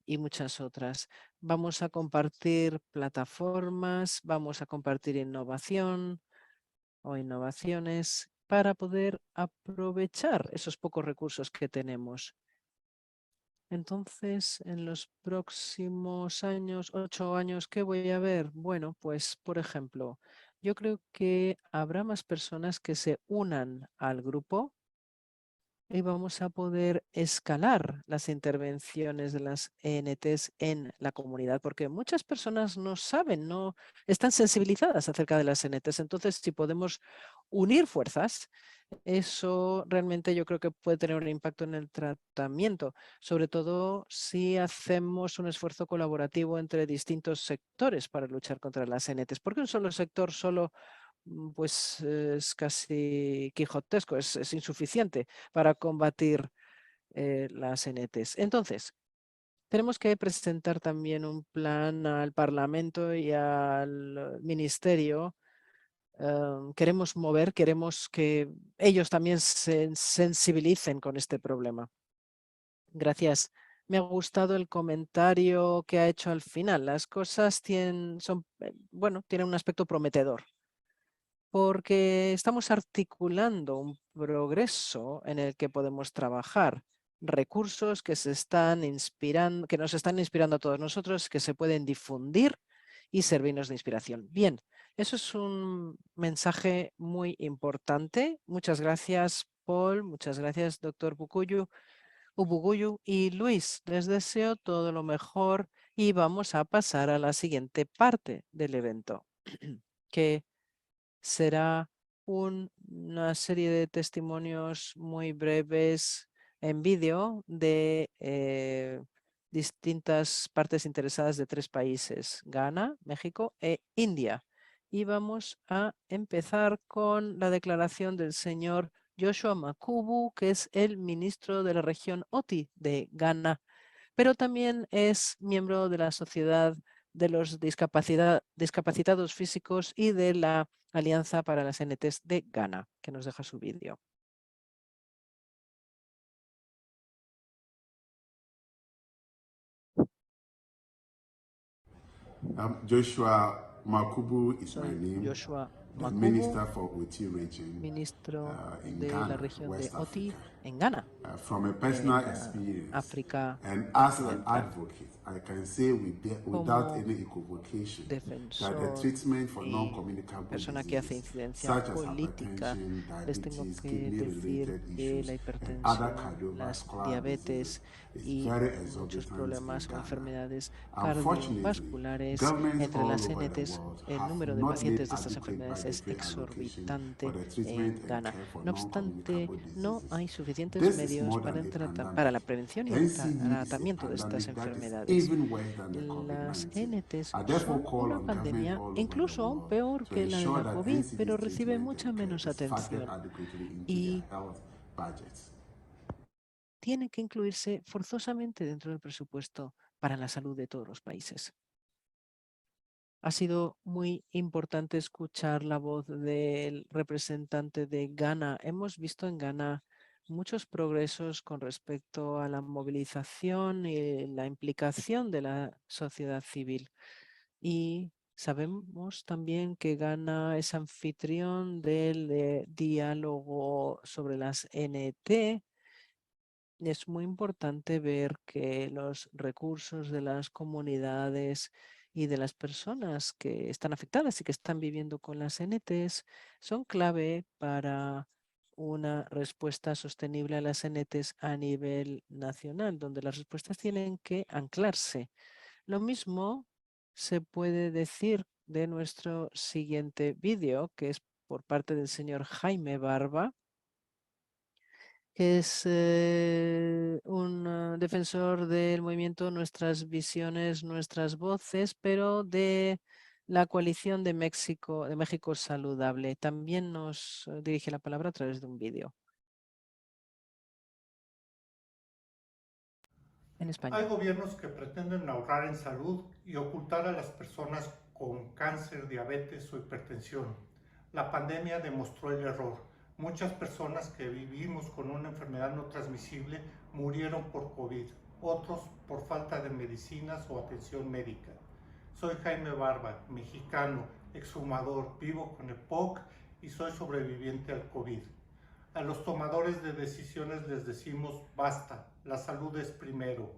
y muchas otras. Vamos a compartir plataformas, vamos a compartir innovaciones para poder aprovechar esos pocos recursos que tenemos. Entonces, en los próximos años, 8 años, ¿qué voy a ver? Bueno, pues, por ejemplo, yo creo que habrá más personas que se unan al grupo y vamos a poder escalar las intervenciones de las ENTs en la comunidad, porque muchas personas no saben, no están sensibilizadas acerca de las ENTs. Entonces, si podemos unir fuerzas, eso realmente yo creo que puede tener un impacto en el tratamiento, sobre todo si hacemos un esfuerzo colaborativo entre distintos sectores para luchar contra las ENTs, porque un solo sector solo pues es casi quijotesco, es insuficiente para combatir las NTs. Entonces, tenemos que presentar también un plan al Parlamento y al Ministerio. Queremos que ellos también se sensibilicen con este problema. Gracias. Me ha gustado el comentario que ha hecho al final. Las cosas tienen un aspecto prometedor, porque estamos articulando un progreso en el que podemos trabajar, recursos que que nos están inspirando a todos nosotros, que se pueden difundir y servirnos de inspiración. Bien, eso es un mensaje muy importante. Muchas gracias, Paul. Muchas gracias, doctor Ubuguyu. Y Luis, les deseo todo lo mejor y vamos a pasar a la siguiente parte del evento, que será una serie de testimonios muy breves en vídeo de distintas partes interesadas de 3 países, Ghana, México e India. Y vamos a empezar con la declaración del señor Joshua Makubu, que es el ministro de la región Oti de Ghana, pero también es miembro de la Sociedad de los Discapacitados Físicos y de la Alianza para las NTs de Ghana, que nos deja su vídeo. Joshua Makubu is my Soy name, Joshua the Makubu, Minister for Oti region ministro in de Ghana, la región de West Oti Africa. en Ghana, From a personal en experience, África and as an Occidental. advocate, I can say without Como any equivocation that the defensor treatment for y non-communicable persona que hace diseases incidencia such as política, hypertension, les tengo diabetes, que decir kidney-related que issues, la and other hipertensión, las cardiovascular diseases diabetes is y very muchos exorbitant problemas in o Ghana. enfermedades Unfortunately, cardiovasculares governments entre all las over the NTs, world el have número de not made pacientes de estas adequate enfermedades es budgetary allocation exorbitante for the treatment en and Ghana. care for No obstante, non-communicable no diseases. hay suficientes This is medios more than a para pandemic. la prevención y el NCD is a tratamiento de estas pandemic that is enfermedades. even worse than the Las COVID-19. NTs I therefore son call una on government pandemia all over the incluso aún world peor to que la de ensure la that COVID, pero NCD's recibe treatment mucha and care menos is factored atención adequately into y their health budgets. tiene que incluirse forzosamente dentro del presupuesto para la salud de todos los países. Ha sido muy importante escuchar la voz del representante de Ghana. Hemos visto en Ghana muchos progresos con respecto a la movilización y la implicación de la sociedad civil. Y sabemos también que Ghana es anfitrión del diálogo sobre las NT es muy importante ver que los recursos de las comunidades y de las personas que están afectadas y que están viviendo con las NTs son clave para una respuesta sostenible a las NTs a nivel nacional, donde las respuestas tienen que anclarse. Lo mismo se puede decir de nuestro siguiente vídeo, que es por parte del señor Jaime Barba, que es un defensor del movimiento Nuestras Visiones, Nuestras Voces, pero de la coalición de México Saludable. También nos dirige la palabra a través de un vídeo. En español. Hay gobiernos que pretenden ahorrar en salud y ocultar a las personas con cáncer, diabetes o hipertensión. La pandemia demostró el error. Muchas personas que vivimos con una enfermedad no transmisible murieron por COVID, otros por falta de medicinas o atención médica. Soy Jaime Barba, mexicano, exhumador, vivo con EPOC y soy sobreviviente al COVID. A los tomadores de decisiones les decimos basta, la salud es primero.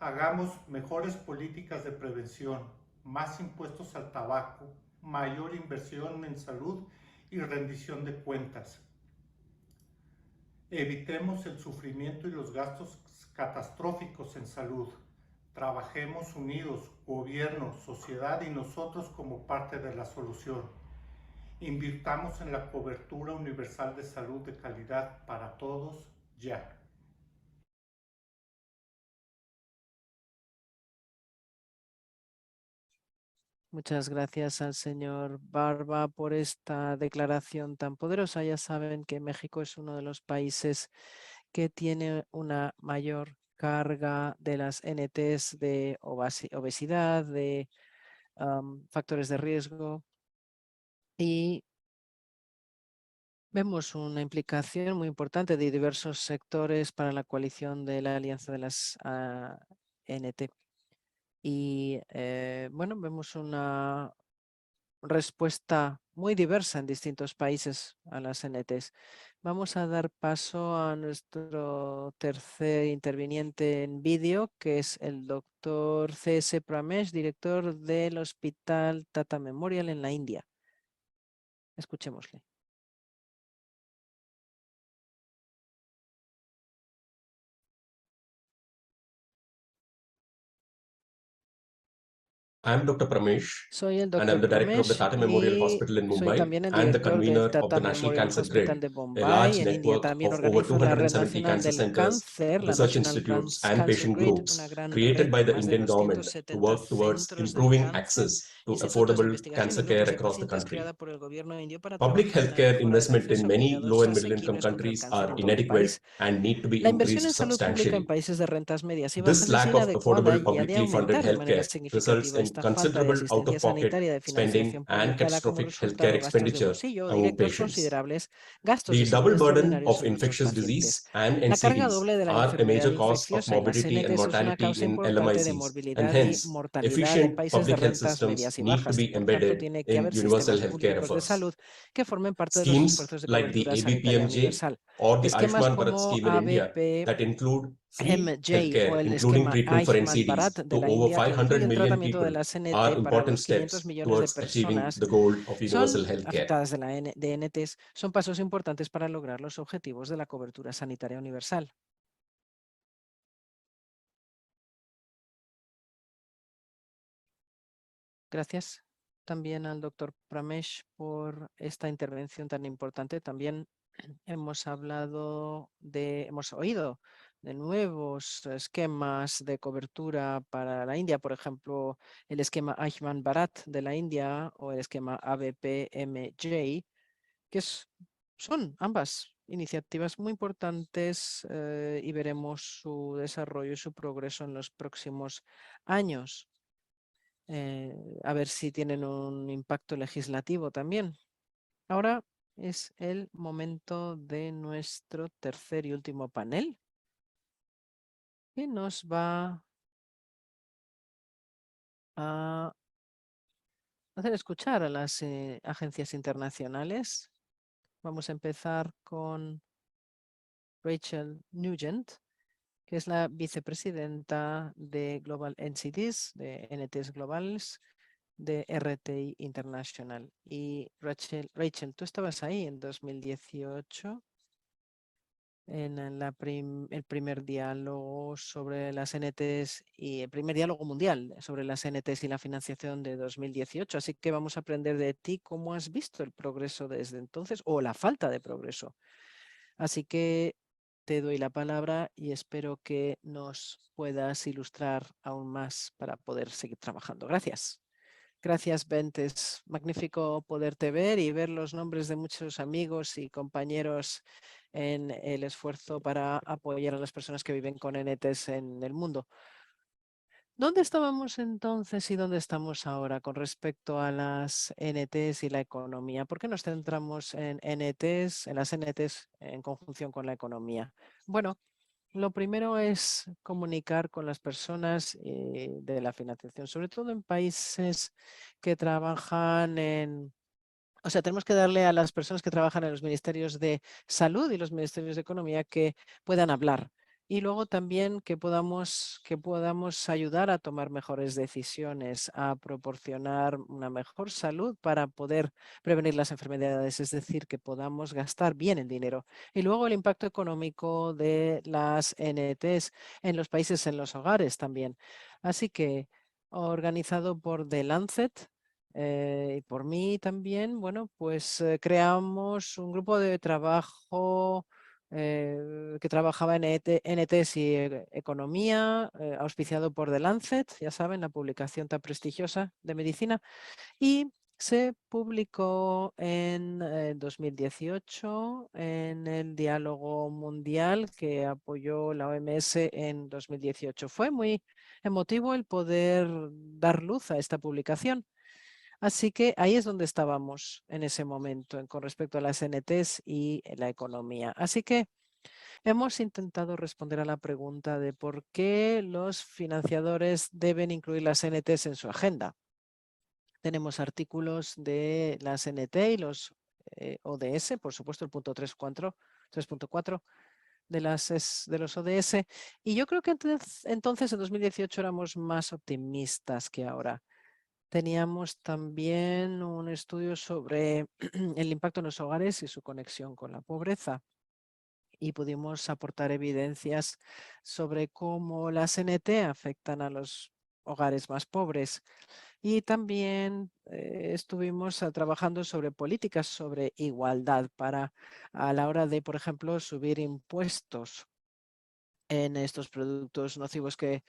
Hagamos mejores políticas de prevención, más impuestos al tabaco, mayor inversión en salud y rendición de cuentas. Evitemos el sufrimiento y los gastos catastróficos en salud. Trabajemos unidos, gobierno, sociedad y nosotros como parte de la solución. Invirtamos en la cobertura universal de salud de calidad para todos ya. Muchas gracias al señor Barba por esta declaración tan poderosa. Ya saben que México es uno de los países que tiene una mayor carga de las NTs de obesidad, de factores de riesgo, y vemos una implicación muy importante de diversos sectores para la coalición de la Alianza de las NT. Y bueno, vemos una respuesta muy diversa en distintos países a las NTs. Vamos a dar paso a nuestro tercer interviniente en vídeo, que es el doctor C.S. Pramesh, director del Hospital Tata Memorial en la India. Escuchémosle. I'm Dr. Pramesh, Soy el and I'm doctor the director of the Pramesh Tata Memorial y Hospital in soy Mumbai también el and the director convener del of the Tata National Memorial Cancer Hospital Grid, de a Bombay large en India. network También of over organizo la Red 270 Nacional cancer del centers, Cáncer, la research National institutes, and Cancer patient Grid, groups una gran created red by the con más de Indian government to 270 work towards centros de improving cáncer, access to institutos de affordable investigación y cancer care grupos de across the pacientes country. creada por el gobierno indio para Public trabajar en la healthcare mejora del investment in acceso a many low cuidados and middle income asequibles contra el countries cáncer are en todo el inadequate país. and need to be La inversión increased en salud pública en substantially. países de rentas medias y This bajas es lack of inadecuada affordable y ha de publicly funded aumentar de manera healthcare results significativa. in Esta falta de considerable asistencia out-of-pocket sanitaria de spending financiación and pública da como catastrophic healthcare resultado gastos de expenditure bolsillo among directos patients. considerables, gastos de The salud double burden extraordinarios of en nuestros infectious pacientes. disease and La carga NCDs doble de la are a enfermedad major cause of infecciosa y las morbidity and NTs es una mortality causa in importante de LMICs, and morbilidad y hence mortalidad en efficient países de public health rentas systems medias y need to bajas, y be por tanto embedded tiene que in haber universal sistemas healthcare públicos de efforts. salud que formen parte de los Schemes esfuerzos de like the cobertura sanitaria ABPMJ universal. or the Esquemas Ayushman Bharat como scheme in India ABP that include free MJ o healthcare, el including esquema treatment for Ayushman Bharat NCDs, de to la over India, que 500 incluye el million tratamiento de people las are NT para important los 500 steps millones de towards achieving personas the goal of universal son healthcare. afectadas de NTs, son pasos importantes para lograr los objetivos de la cobertura sanitaria universal. Gracias también al doctor Pramesh por esta intervención tan importante. También hemos oído de nuevos esquemas de cobertura para la India, por ejemplo, el esquema Ayushman Bharat de la India o el esquema ABP-MJ, que son ambas iniciativas muy importantes y veremos su desarrollo y su progreso en los próximos años. A ver si tienen un impacto legislativo también. Ahora es el momento de nuestro tercer y último panel, que nos va a hacer escuchar a las agencias internacionales. Vamos a empezar con Rachel Nugent, que es la vicepresidenta de Global NCDs, de NTs Globales, de RTI International. Y Rachel, tú estabas ahí en 2018 en el primer diálogo sobre las NTs y el primer diálogo mundial sobre las NTs y la financiación de 2018. Así que vamos a aprender de ti cómo has visto el progreso desde entonces o la falta de progreso. Así que te doy la palabra y espero que nos puedas ilustrar aún más para poder seguir trabajando. Gracias. Gracias, Bent. Es magnífico poderte ver y ver los nombres de muchos amigos y compañeros en el esfuerzo para apoyar a las personas que viven con NTs en el mundo. ¿Dónde estábamos entonces y dónde estamos ahora con respecto a las NTs y la economía? ¿Por qué nos centramos en NTs, en las NTs en conjunción con la economía? Bueno, lo primero es comunicar con las personas de la financiación, sobre todo en países que trabajan o sea, tenemos que darle a las personas que trabajan en los ministerios de salud y los ministerios de economía que puedan hablar. Y luego también que podamos ayudar a tomar mejores decisiones, a proporcionar una mejor salud para poder prevenir las enfermedades, es decir, que podamos gastar bien el dinero. Y luego el impacto económico de las NTs en los países, en los hogares también. Así que organizado por The Lancet, y por mí también, bueno, pues creamos un grupo de trabajo que trabajaba en NTs y economía, auspiciado por The Lancet, ya saben, la publicación tan prestigiosa de medicina, y se publicó en 2018 en el diálogo mundial que apoyó la OMS en 2018. Fue muy emotivo el poder dar luz a esta publicación. Así que ahí es donde estábamos en ese momento con respecto a las NTs y la economía. Así que hemos intentado responder a la pregunta de por qué los financiadores deben incluir las NTs en su agenda. Tenemos artículos de las NT y los ODS, por supuesto el punto 3.4 de los ODS. Y yo creo que entonces en 2018 éramos más optimistas que ahora. Teníamos también un estudio sobre el impacto en los hogares y su conexión con la pobreza. Y pudimos aportar evidencias sobre cómo las NT afectan a los hogares más pobres. Y también estuvimos trabajando sobre políticas sobre igualdad a la hora de, por ejemplo, subir impuestos en estos productos nocivos que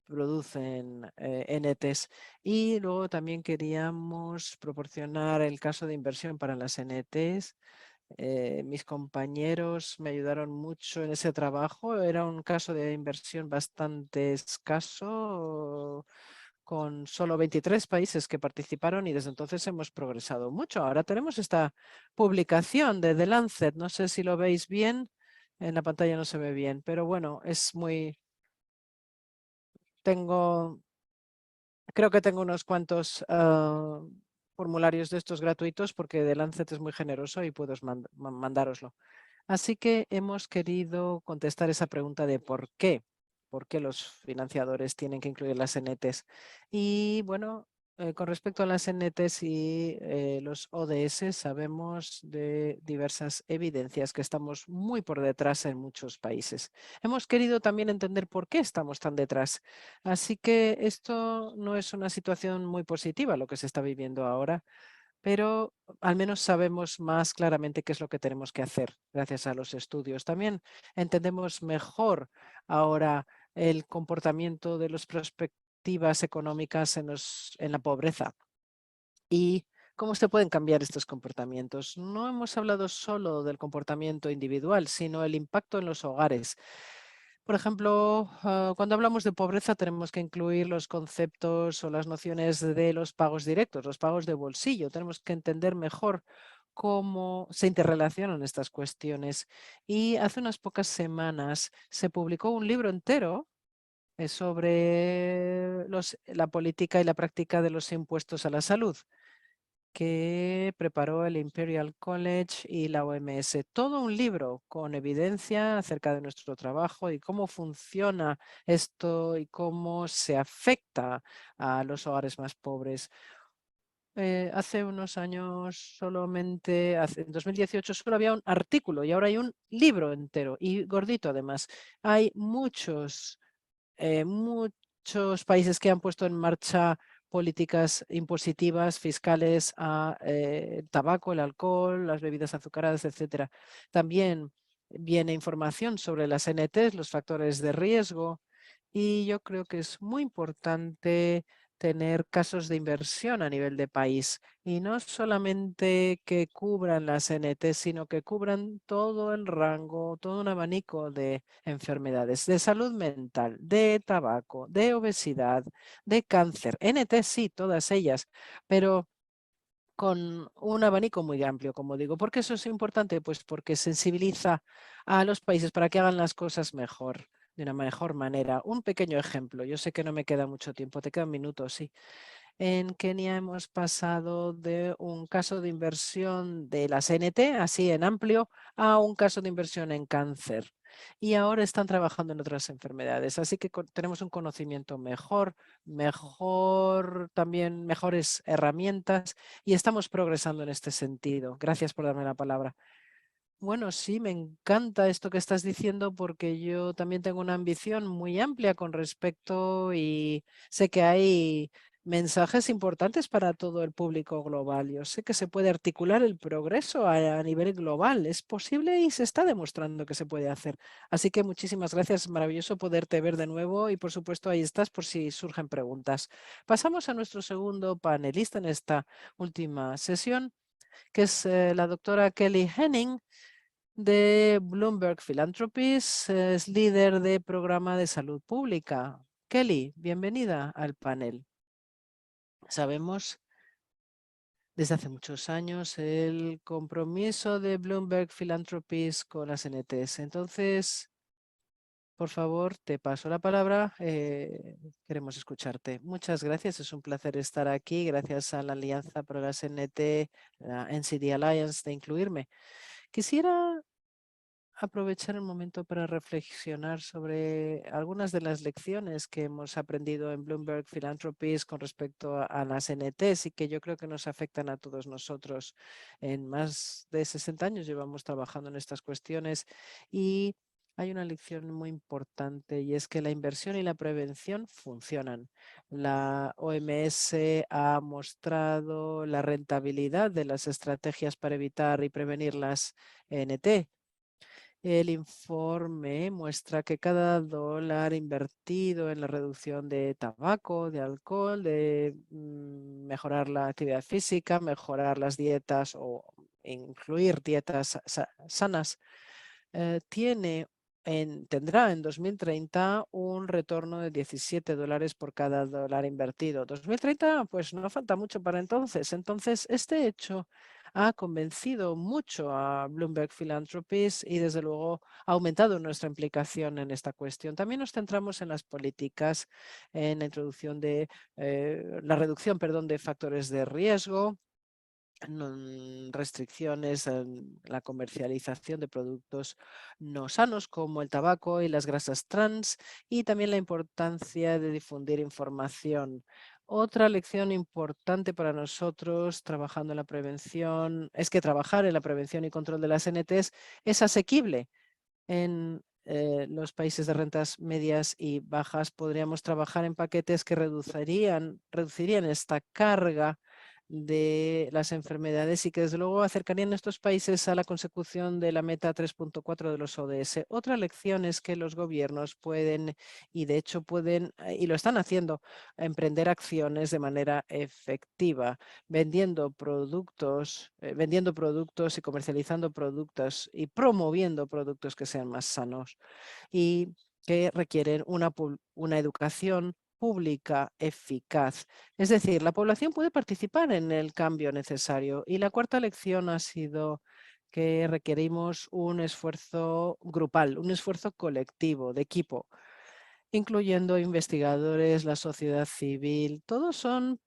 producen NTs. Y luego también queríamos proporcionar el caso de inversión para las NTs. Mis compañeros me ayudaron mucho en ese trabajo. Era un caso de inversión bastante escaso, con solo 23 países que participaron y desde entonces hemos progresado mucho. Ahora tenemos esta publicación de The Lancet. No sé si lo veis bien. En la pantalla no se ve bien, pero bueno, es muy... Creo que tengo unos cuantos formularios de estos gratuitos porque The Lancet es muy generoso y puedo mandároslo. Así que hemos querido contestar esa pregunta de por qué los financiadores tienen que incluir las NTs. Y bueno, con respecto a las NTs y los ODS, sabemos de diversas evidencias que estamos muy por detrás en muchos países. Hemos querido también entender por qué estamos tan detrás. Así que esto no es una situación muy positiva lo que se está viviendo ahora, pero al menos sabemos más claramente qué es lo que tenemos que hacer gracias a los estudios. También entendemos mejor ahora el comportamiento de las perspectivas económicas en la pobreza y cómo se pueden cambiar estos comportamientos. No hemos hablado solo del comportamiento individual, sino el impacto en los hogares. Por ejemplo, cuando hablamos de pobreza tenemos que incluir los conceptos o las nociones de los pagos directos, los pagos de bolsillo. Tenemos que entender mejor cómo se interrelacionan estas cuestiones. Y hace unas pocas semanas se publicó un libro entero sobre la política y la práctica de los impuestos a la salud. que preparó el Imperial College y la OMS. Todo un libro con evidencia acerca de nuestro trabajo y cómo funciona esto y cómo se afecta a los hogares más pobres. Hace unos años en 2018 solo había un artículo y ahora hay un libro entero y gordito además. Hay muchos países que han puesto en marcha políticas impositivas, fiscales a el tabaco, el alcohol, las bebidas azucaradas, etcétera. También viene información sobre las NTs, los factores de riesgo, y yo creo que es muy importante tener casos de inversión a nivel de país y no solamente que cubran las NT, sino que cubran todo el rango, todo un abanico de enfermedades, de salud mental, de tabaco, de obesidad, de cáncer. NT sí, todas ellas, pero con un abanico muy amplio, como digo. ¿Por qué eso es importante? Pues porque sensibiliza a los países para que hagan las cosas mejor, de una mejor manera. Un pequeño ejemplo, yo sé que no me queda mucho tiempo, te quedan minutos, sí. En Kenia hemos pasado de un caso de inversión de las NT, así en amplio, a un caso de inversión en cáncer. Y ahora están trabajando en otras enfermedades. Así que tenemos un conocimiento mejor, también mejores herramientas y estamos progresando en este sentido. Gracias por darme la palabra. Bueno, sí, me encanta esto que estás diciendo porque yo también tengo una ambición muy amplia con respecto y sé que hay mensajes importantes para todo el público global. Yo sé que se puede articular el progreso a nivel global. Es posible y se está demostrando que se puede hacer. Así que muchísimas gracias. Maravilloso poderte ver de nuevo y por supuesto ahí estás por si surgen preguntas. Pasamos a nuestro segundo panelista en esta última sesión, que es la doctora Kelly Henning de Bloomberg Philanthropies, es líder de programa de salud pública. Kelly, bienvenida al panel. Sabemos desde hace muchos años el compromiso de Bloomberg Philanthropies con las NTs. Entonces, por favor, te paso la palabra. Queremos escucharte. Muchas gracias. Es un placer estar aquí. Gracias a la Alianza para las NT, la NCD Alliance, de incluirme. Quisiera aprovechar el momento para reflexionar sobre algunas de las lecciones que hemos aprendido en Bloomberg Philanthropies con respecto a las NTs y que yo creo que nos afectan a todos nosotros. En más de 60 años llevamos trabajando en estas cuestiones y hay una lección muy importante y es que la inversión y la prevención funcionan. La OMS ha mostrado la rentabilidad de las estrategias para evitar y prevenir las NT. El informe muestra que cada dólar invertido en la reducción de tabaco, de alcohol, de mejorar la actividad física, mejorar las dietas o incluir dietas sanas, tendrá en 2030 un retorno de $17 por cada dólar invertido. 2030, pues no falta mucho para entonces. Entonces, este hecho ha convencido mucho a Bloomberg Philanthropies y desde luego ha aumentado nuestra implicación en esta cuestión. También nos centramos en las políticas, en la introducción de la reducción, de factores de riesgo, restricciones en la comercialización de productos no sanos como el tabaco y las grasas trans y también la importancia de difundir información. Otra lección importante para nosotros trabajando en la prevención es que trabajar en la prevención y control de las NTs es asequible. En los países de rentas medias y bajas podríamos trabajar en paquetes que reducirían esta carga de las enfermedades y que desde luego acercarían a estos países a la consecución de la meta 3.4 de los ODS. Otra lección es que los gobiernos pueden, y de hecho pueden, y lo están haciendo, emprender acciones de manera efectiva, vendiendo productos y comercializando productos y promoviendo productos que sean más sanos y que requieren una educación pública eficaz. Es decir, la población puede participar en el cambio necesario. Y la cuarta lección ha sido que requerimos un esfuerzo grupal, un esfuerzo colectivo, de equipo, incluyendo investigadores, la sociedad civil. Todos son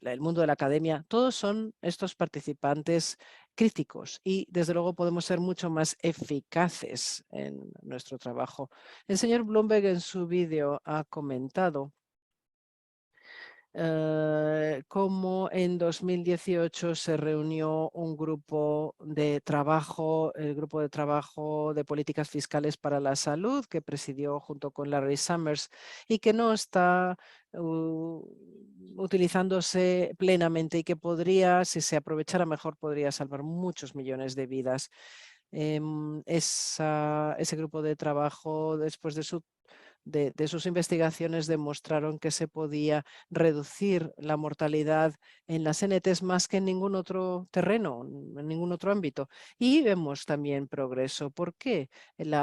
el mundo de la academia, todos son estos participantes críticos y desde luego podemos ser mucho más eficaces en nuestro trabajo. El señor Bloomberg en su vídeo ha comentado cómo en 2018 se reunió un grupo de trabajo, el grupo de trabajo de políticas fiscales para la salud que presidió junto con Larry Summers y que no está utilizándose plenamente y que podría, si se aprovechara mejor, podría salvar muchos millones de vidas. Ese grupo de trabajo, después de sus investigaciones, demostraron que se podía reducir la mortalidad en las CNTs más que en ningún otro terreno, en ningún otro ámbito. Y vemos también progreso. ¿Por qué? El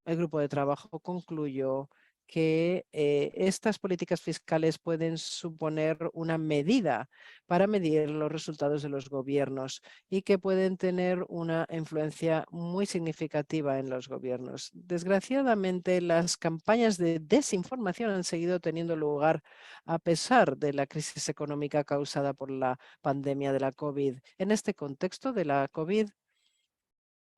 grupo de trabajo concluyó que estas políticas fiscales pueden suponer una medida para medir los resultados de los gobiernos y que pueden tener una influencia muy significativa en los gobiernos. Desgraciadamente, las campañas de desinformación han seguido teniendo lugar a pesar de la crisis económica causada por la pandemia de la COVID. En este contexto de la COVID,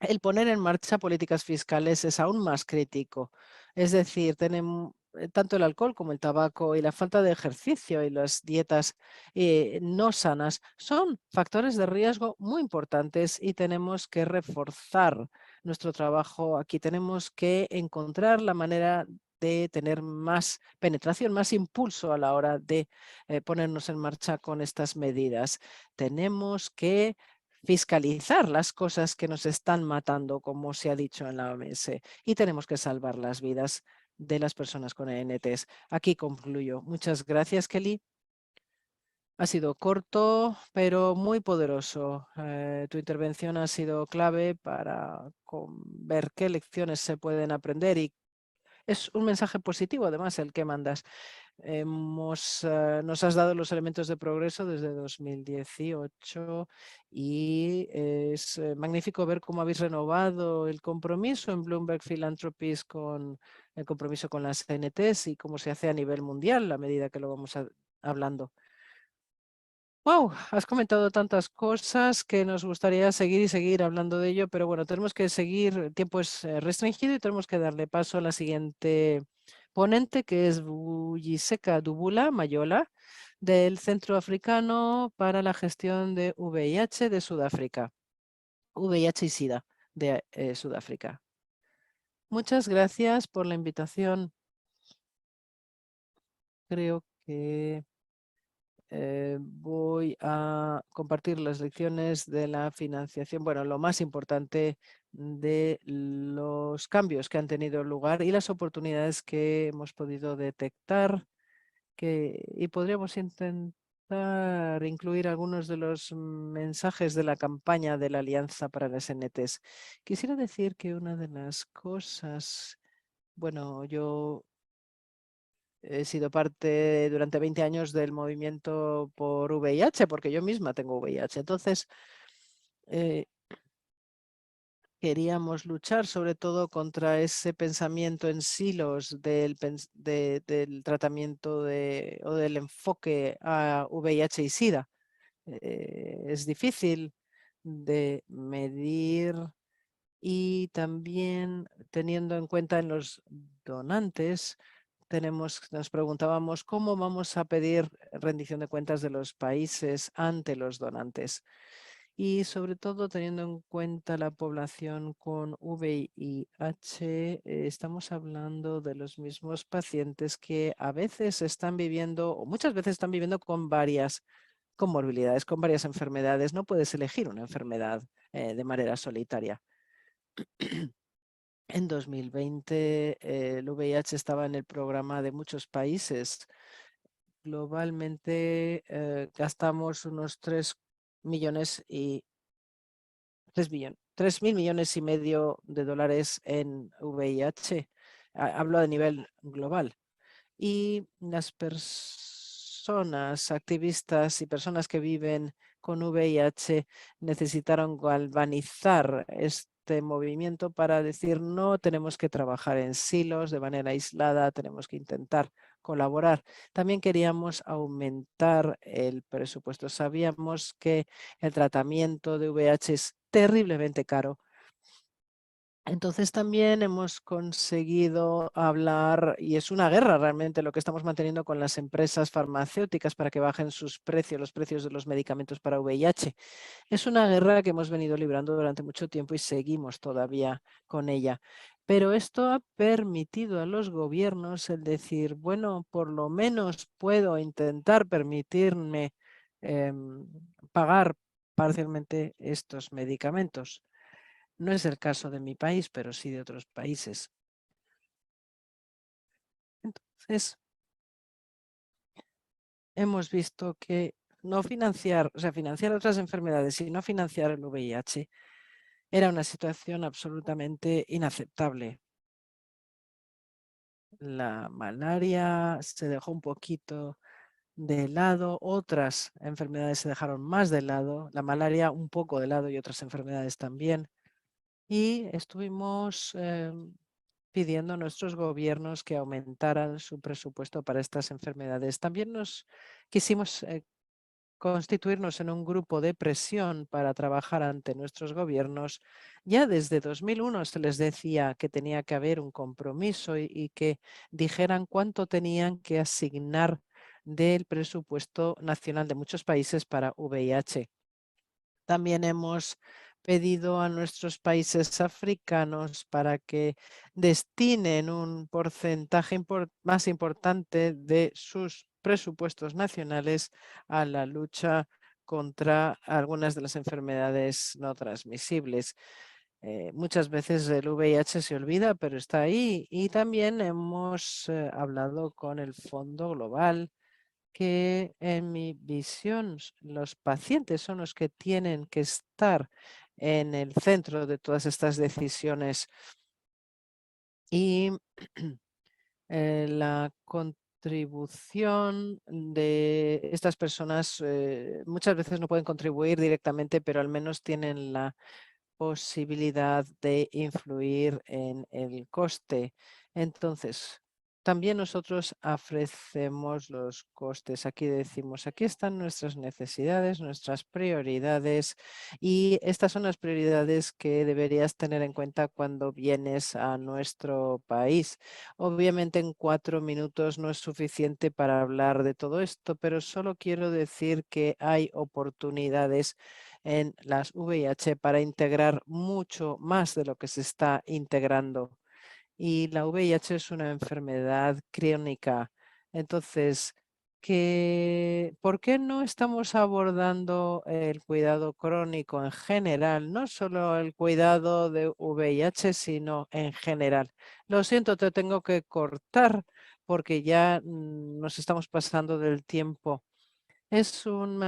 el poner en marcha políticas fiscales es aún más crítico. Es decir, tenemos tanto el alcohol como el tabaco y la falta de ejercicio y las dietas no sanas son factores de riesgo muy importantes y tenemos que reforzar nuestro trabajo aquí. Tenemos que encontrar la manera de tener más penetración, más impulso a la hora de ponernos en marcha con estas medidas. Tenemos que fiscalizar las cosas que nos están matando, como se ha dicho en la OMS, y tenemos que salvar las vidas de las personas con ENTs. Aquí concluyo. Muchas gracias, Kelly. Ha sido corto, pero muy poderoso. Tu intervención ha sido clave para ver qué lecciones se pueden aprender y es un mensaje positivo, además, el que mandas. Nos has dado los elementos de progreso desde 2018 y es magnífico ver cómo habéis renovado el compromiso en Bloomberg Philanthropies con el compromiso con las CNTs y cómo se hace a nivel mundial a medida que lo vamos hablando. Wow, has comentado tantas cosas que nos gustaría seguir y seguir hablando de ello, pero bueno, tenemos que seguir, el tiempo es restringido y tenemos que darle paso a la siguiente ponente, que es Vuyiseka Dubula Mayola, del Centro Africano para la Gestión de VIH de Sudáfrica, VIH y SIDA de Sudáfrica. Muchas gracias por la invitación. Creo que voy a compartir las lecciones de la financiación, bueno, lo más importante de los cambios que han tenido lugar y las oportunidades que hemos podido detectar y podríamos intentar incluir algunos de los mensajes de la campaña de la Alianza para las NTs. Quisiera decir que una de las cosas, bueno, yo he sido parte durante 20 años del movimiento por VIH, porque yo misma tengo VIH. Entonces, queríamos luchar sobre todo contra ese pensamiento en silos del tratamiento o del enfoque a VIH y SIDA. Es difícil de medir y también teniendo en cuenta en los donantes, nos preguntábamos cómo vamos a pedir rendición de cuentas de los países ante los donantes. Y sobre todo teniendo en cuenta la población con VIH, estamos hablando de los mismos pacientes que a veces están viviendo, o muchas veces están viviendo con varias comorbilidades, con varias enfermedades. No puedes elegir una enfermedad de manera solitaria. En 2020, el VIH estaba en el programa de muchos países. Globalmente gastamos unos 3.000 millones y medio de dólares en VIH. Hablo a nivel global. Y las personas, activistas y personas que viven con VIH necesitaron galvanizar este movimiento para decir no tenemos que trabajar en silos de manera aislada, tenemos que intentar colaborar. También queríamos aumentar el presupuesto. Sabíamos que el tratamiento de VIH es terriblemente caro. Entonces también hemos conseguido hablar, y es una guerra realmente lo que estamos manteniendo con las empresas farmacéuticas para que bajen sus precios, los precios de los medicamentos para VIH. Es una guerra que hemos venido librando durante mucho tiempo y seguimos todavía con ella. Pero esto ha permitido a los gobiernos el decir, bueno, por lo menos puedo intentar permitirme pagar parcialmente estos medicamentos. No es el caso de mi país, pero sí de otros países. Entonces, hemos visto que no financiar, o sea, financiar otras enfermedades y no financiar el VIH era una situación absolutamente inaceptable. La malaria se dejó un poquito de lado, otras enfermedades se dejaron más de lado, la malaria un poco de lado y otras enfermedades también. Y estuvimos pidiendo a nuestros gobiernos que aumentaran su presupuesto para estas enfermedades. También nos quisimos constituirnos en un grupo de presión para trabajar ante nuestros gobiernos. Ya desde 2001 se les decía que tenía que haber un compromiso y que dijeran cuánto tenían que asignar del presupuesto nacional de muchos países para VIH. También hemos pedido a nuestros países africanos para que destinen un porcentaje más importante de sus presupuestos nacionales a la lucha contra algunas de las enfermedades no transmisibles. Muchas veces el VIH se olvida, pero está ahí. Y también hemos hablado con el Fondo Global, que en mi visión los pacientes son los que tienen que estar en el centro de todas estas decisiones. Y la contribución de estas personas muchas veces no pueden contribuir directamente, pero al menos tienen la posibilidad de influir en el coste. Entonces, también nosotros ofrecemos los costes. Aquí decimos, aquí están nuestras necesidades, nuestras prioridades, y estas son las prioridades que deberías tener en cuenta cuando vienes a nuestro país. Obviamente en 4 minutos no es suficiente para hablar de todo esto, pero solo quiero decir que hay oportunidades en las VIH para integrar mucho más de lo que se está integrando. Y la VIH es una enfermedad crónica. Entonces, ¿por qué no estamos abordando el cuidado crónico en general? No solo el cuidado de VIH, sino en general. Lo siento, te tengo que cortar porque ya nos estamos pasando del tiempo. Es un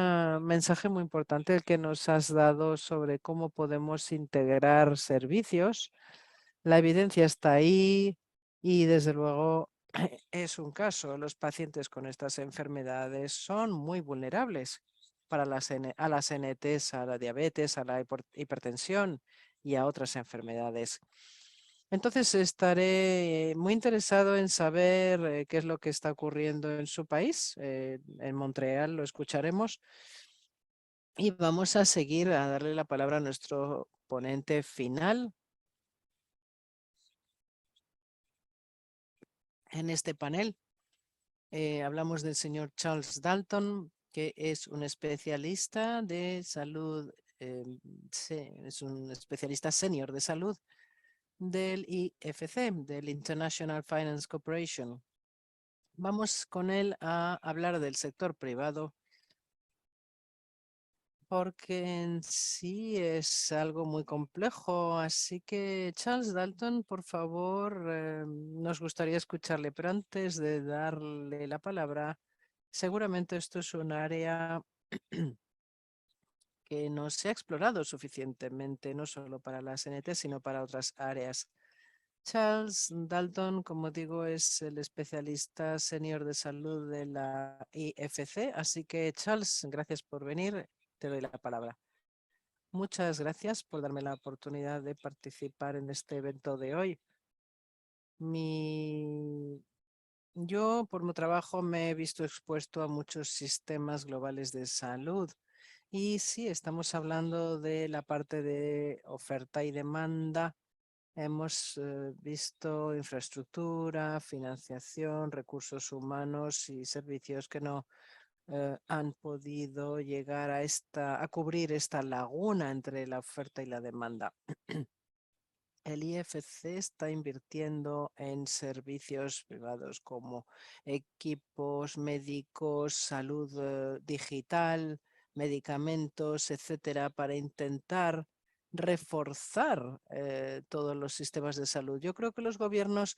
mensaje muy importante el que nos has dado sobre cómo podemos integrar servicios. La evidencia está ahí y desde luego es un caso. Los pacientes con estas enfermedades son muy vulnerables para a las NTs, a la diabetes, a la hipertensión y a otras enfermedades. Entonces estaré muy interesado en saber qué es lo que está ocurriendo en su país. En Montreal lo escucharemos. Y vamos a seguir a darle la palabra a nuestro ponente final en este panel. Hablamos del señor Charles Dalton, que es un especialista de salud, es un especialista senior de salud del IFC, del International Finance Corporation. Vamos con él a hablar del sector privado, porque en sí es algo muy complejo. Así que, Charles Dalton, por favor, nos gustaría escucharle. Pero antes de darle la palabra, seguramente esto es un área que no se ha explorado suficientemente, no solo para las NT, sino para otras áreas. Charles Dalton, como digo, es el especialista senior de salud de la IFC. Así que, Charles, gracias por venir. Te doy la palabra. Muchas gracias por darme la oportunidad de participar en este evento de hoy. Mi Yo por mi trabajo me he visto expuesto a muchos sistemas globales de salud y sí, estamos hablando de la parte de oferta y demanda. Hemos visto infraestructura, financiación, recursos humanos y servicios que no han podido llegar a cubrir esta laguna entre la oferta y la demanda. El IFC está invirtiendo en servicios privados como equipos médicos, salud digital, medicamentos, etcétera, para intentar reforzar todos los sistemas de salud. Yo creo que los gobiernos,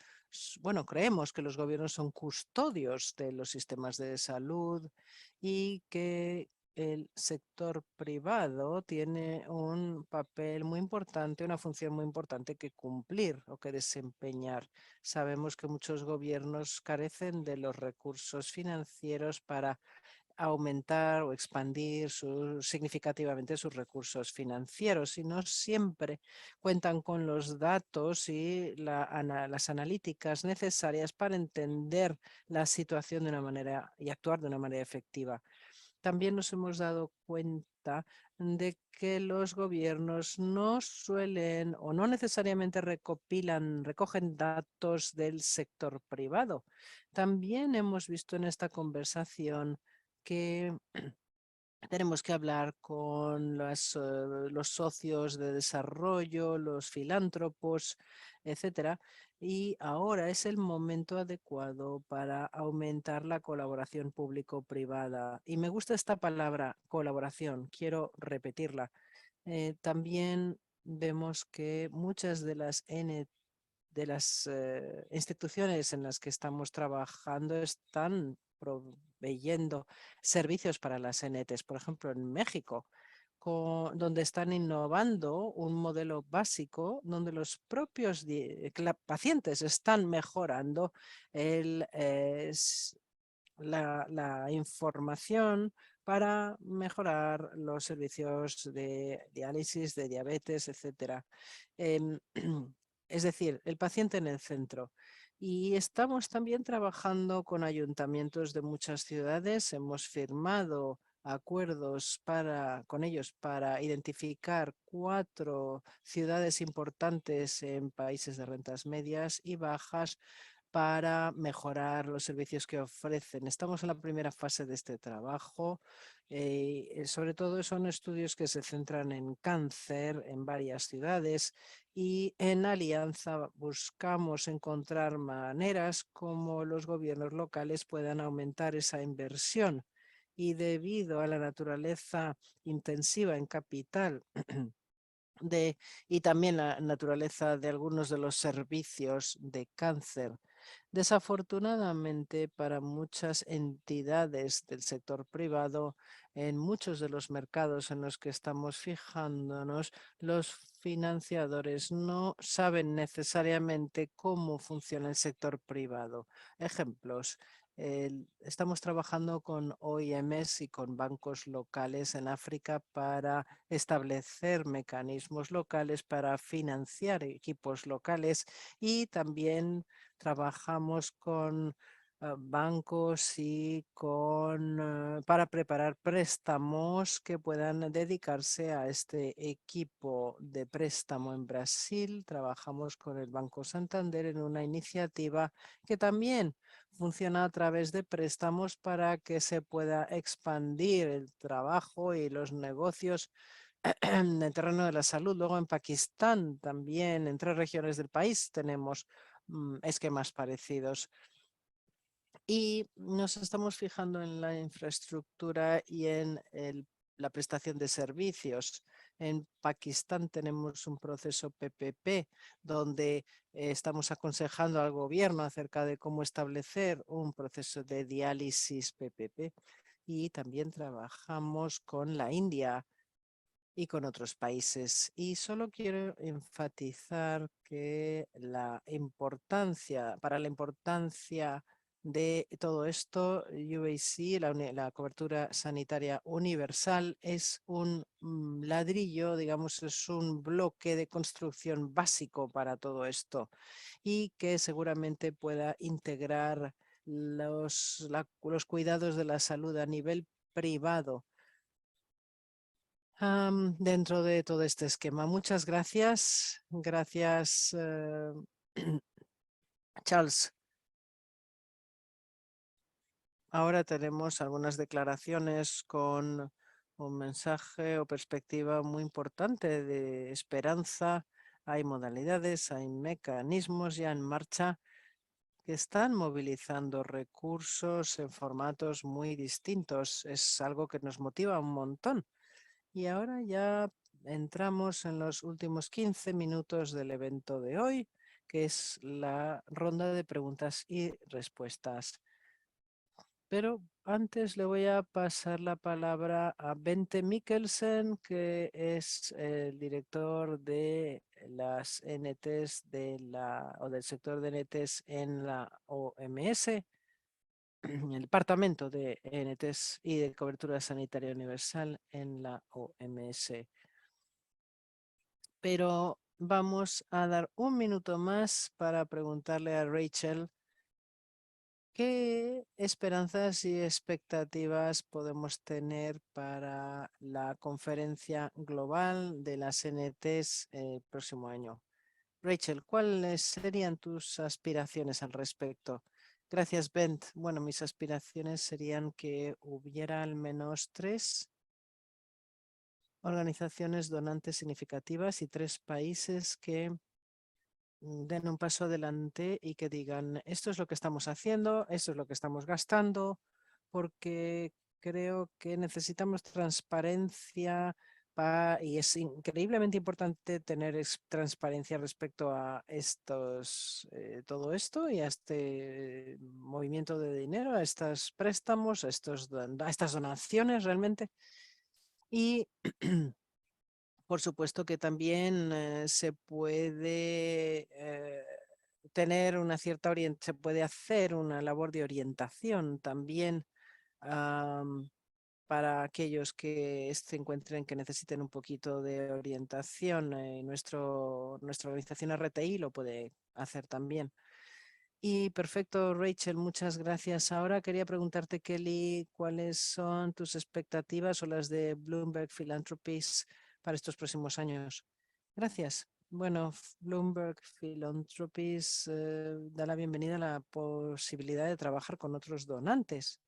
bueno, creemos que los gobiernos son custodios de los sistemas de salud y que el sector privado tiene un papel muy importante, una función muy importante que cumplir o que desempeñar. Sabemos que muchos gobiernos carecen de los recursos financieros para aumentar o expandir significativamente sus recursos financieros y no siempre cuentan con los datos y las analíticas necesarias para entender la situación de una manera y actuar de una manera efectiva. También nos hemos dado cuenta de que los gobiernos no suelen o no necesariamente recogen datos del sector privado. También hemos visto en esta conversación que tenemos que hablar con los socios de desarrollo, los filántropos, etcétera. Y ahora es el momento adecuado para aumentar la colaboración público-privada. Y me gusta esta palabra, colaboración, quiero repetirla. También vemos que muchas de las instituciones en las que estamos trabajando están proveyendo servicios para las NETs. Por ejemplo, en México, donde están innovando un modelo básico donde los propios pacientes están mejorando la información para mejorar los servicios de diálisis, de diabetes, etcétera. Es decir, el paciente en el centro. Y estamos también trabajando con ayuntamientos de muchas ciudades. Hemos firmado acuerdos con ellos para identificar 4 ciudades importantes en países de rentas medias y bajas para mejorar los servicios que ofrecen. Estamos en la primera fase de este trabajo. Sobre todo son estudios que se centran en cáncer en varias ciudades y en alianza buscamos encontrar maneras como los gobiernos locales puedan aumentar esa inversión. Y debido a la naturaleza intensiva en capital y también la naturaleza de algunos de los servicios de cáncer, desafortunadamente para muchas entidades del sector privado, en muchos de los mercados en los que estamos fijándonos, los financiadores no saben necesariamente cómo funciona el sector privado. Ejemplos. Estamos trabajando con OIMs y con bancos locales en África para establecer mecanismos locales para financiar equipos locales y también trabajamos con bancos y para preparar préstamos que puedan dedicarse a este equipo de préstamo en Brasil. Trabajamos con el Banco Santander en una iniciativa que también funciona a través de préstamos para que se pueda expandir el trabajo y los negocios en el terreno de la salud. Luego en Pakistán también, en 3 regiones del país, tenemos esquemas parecidos. Y nos estamos fijando en la infraestructura y en la prestación de servicios. En Pakistán tenemos un proceso PPP donde estamos aconsejando al gobierno acerca de cómo establecer un proceso de diálisis PPP. Y también trabajamos con la India y con otros países. Y solo quiero enfatizar que para la importancia de todo esto, UAC, la cobertura sanitaria universal, es un ladrillo, digamos, es un bloque de construcción básico para todo esto y que seguramente pueda integrar los cuidados de la salud a nivel privado dentro de todo este esquema. Muchas gracias. Gracias, Charles. Ahora tenemos algunas declaraciones con un mensaje o perspectiva muy importante de esperanza. Hay modalidades, hay mecanismos ya en marcha que están movilizando recursos en formatos muy distintos. Es algo que nos motiva un montón. Y ahora ya entramos en los últimos 15 minutos del evento de hoy, que es la ronda de preguntas y respuestas. Pero antes le voy a pasar la palabra a Bente Mikkelsen, que es el director de las NTs o del sector de NTs en la OMS, el departamento de NTs y de cobertura sanitaria universal en la OMS. Pero vamos a dar un minuto más para preguntarle a Rachel ¿qué esperanzas y expectativas podemos tener para la conferencia global de las NTs el próximo año? Rachel, ¿cuáles serían tus aspiraciones al respecto? Gracias, Bent. Bueno, mis aspiraciones serían que hubiera al menos 3 organizaciones donantes significativas y 3 países que den un paso adelante y que digan esto es lo que estamos haciendo, esto es lo que estamos gastando, porque creo que necesitamos transparencia y es increíblemente importante tener transparencia respecto a todo esto y a este movimiento de dinero, a estos préstamos, a estas donaciones realmente. Y por supuesto que también se puede tener una cierta se puede hacer una labor de orientación también para aquellos que se encuentren que necesiten un poquito de orientación. Nuestra organización RTI lo puede hacer también. Y perfecto, Rachel, muchas gracias. Ahora quería preguntarte, Kelly, ¿cuáles son tus expectativas o las de Bloomberg Philanthropies para estos próximos años? Gracias. Bueno, Bloomberg Philanthropies da la bienvenida a la posibilidad de trabajar con otros donantes,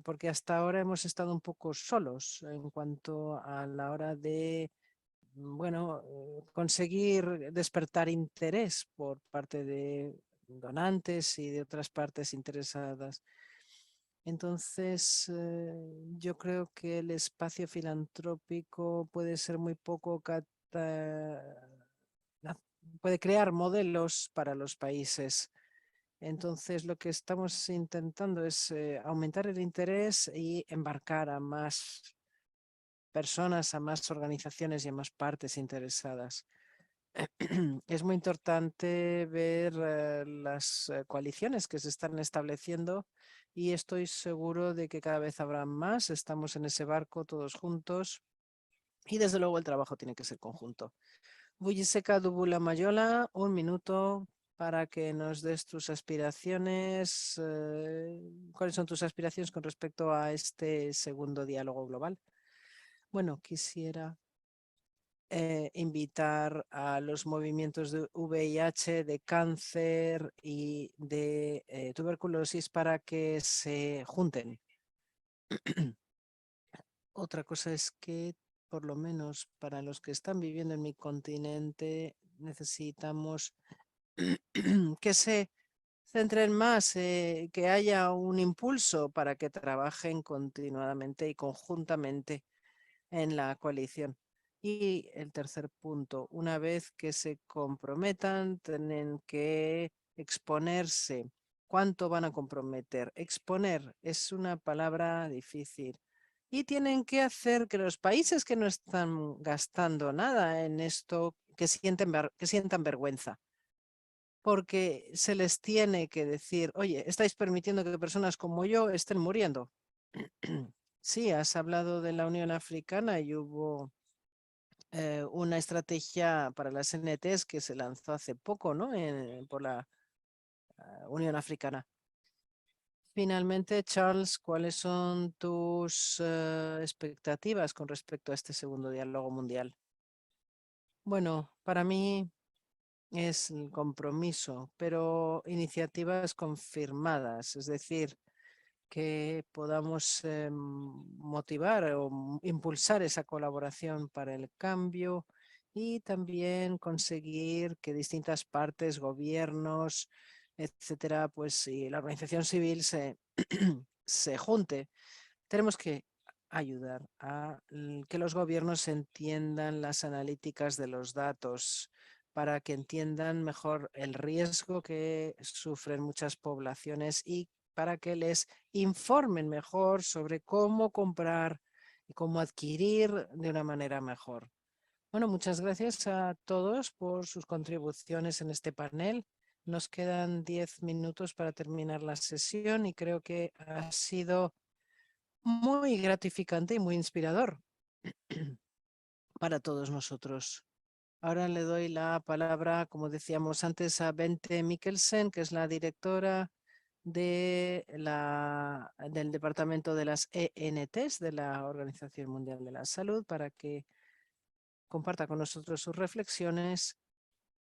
porque hasta ahora hemos estado un poco solos en cuanto a la hora de conseguir despertar interés por parte de donantes y de otras partes interesadas. Entonces, yo creo que el espacio filantrópico puede ser muy poco, puede crear modelos para los países. Entonces, lo que estamos intentando es aumentar el interés y embarcar a más personas, a más organizaciones y a más partes interesadas. Es muy importante ver las coaliciones que se están estableciendo y estoy seguro de que cada vez habrá más. Estamos en ese barco todos juntos y desde luego el trabajo tiene que ser conjunto. Vujiseka Dubula Mayola, 1 minuto para que nos des tus aspiraciones. ¿Cuáles son tus aspiraciones con respecto a este segundo diálogo global? Bueno, quisiera invitar a los movimientos de VIH, de cáncer y de tuberculosis para que se junten. Otra cosa es que, por lo menos para los que están viviendo en mi continente, necesitamos que se centren más, que haya un impulso para que trabajen continuadamente y conjuntamente en la coalición. Y el tercer punto, una vez que se comprometan, tienen que exponerse. ¿Cuánto van a comprometer? Exponer es una palabra difícil. Y tienen que hacer que los países que no están gastando nada en esto, que sientan vergüenza. Porque se les tiene que decir, oye, estáis permitiendo que personas como yo estén muriendo. Sí, has hablado de la Unión Africana y hubo una estrategia para las NTs que se lanzó hace poco, ¿no? Por la Unión Africana. Finalmente, Charles, ¿cuáles son tus expectativas con respecto a este segundo diálogo mundial? Bueno, para mí es el compromiso, pero iniciativas confirmadas, es decir, que podamos motivar o impulsar esa colaboración para el cambio y también conseguir que distintas partes, gobiernos, etcétera, pues y la organización civil se junte. Tenemos que ayudar a que los gobiernos entiendan las analíticas de los datos para que entiendan mejor el riesgo que sufren muchas poblaciones y para que les informen mejor sobre cómo comprar y cómo adquirir de una manera mejor. Bueno, muchas gracias a todos por sus contribuciones en este panel. Nos quedan 10 minutos para terminar la sesión y creo que ha sido muy gratificante y muy inspirador para todos nosotros. Ahora le doy la palabra, como decíamos antes, a Bente Mikkelsen, que es la directora del Departamento de las ENTs de la Organización Mundial de la Salud, para que comparta con nosotros sus reflexiones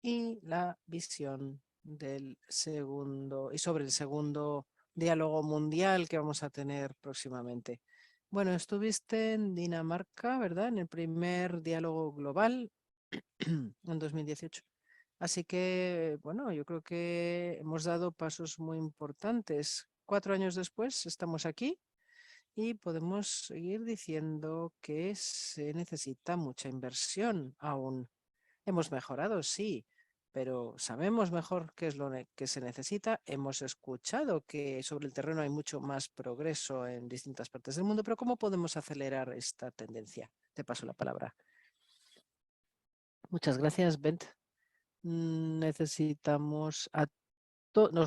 y la visión del segundo y sobre el segundo diálogo mundial que vamos a tener próximamente. Bueno, estuviste en Dinamarca, ¿verdad? En el primer diálogo global en 2018. Así que, bueno, yo creo que hemos dado pasos muy importantes. 4 años después estamos aquí y podemos seguir diciendo que se necesita mucha inversión aún. Hemos mejorado, sí, pero sabemos mejor qué es lo que se necesita. Hemos escuchado que sobre el terreno hay mucho más progreso en distintas partes del mundo, pero ¿cómo podemos acelerar esta tendencia? Te paso la palabra. Muchas gracias, Bent. Nos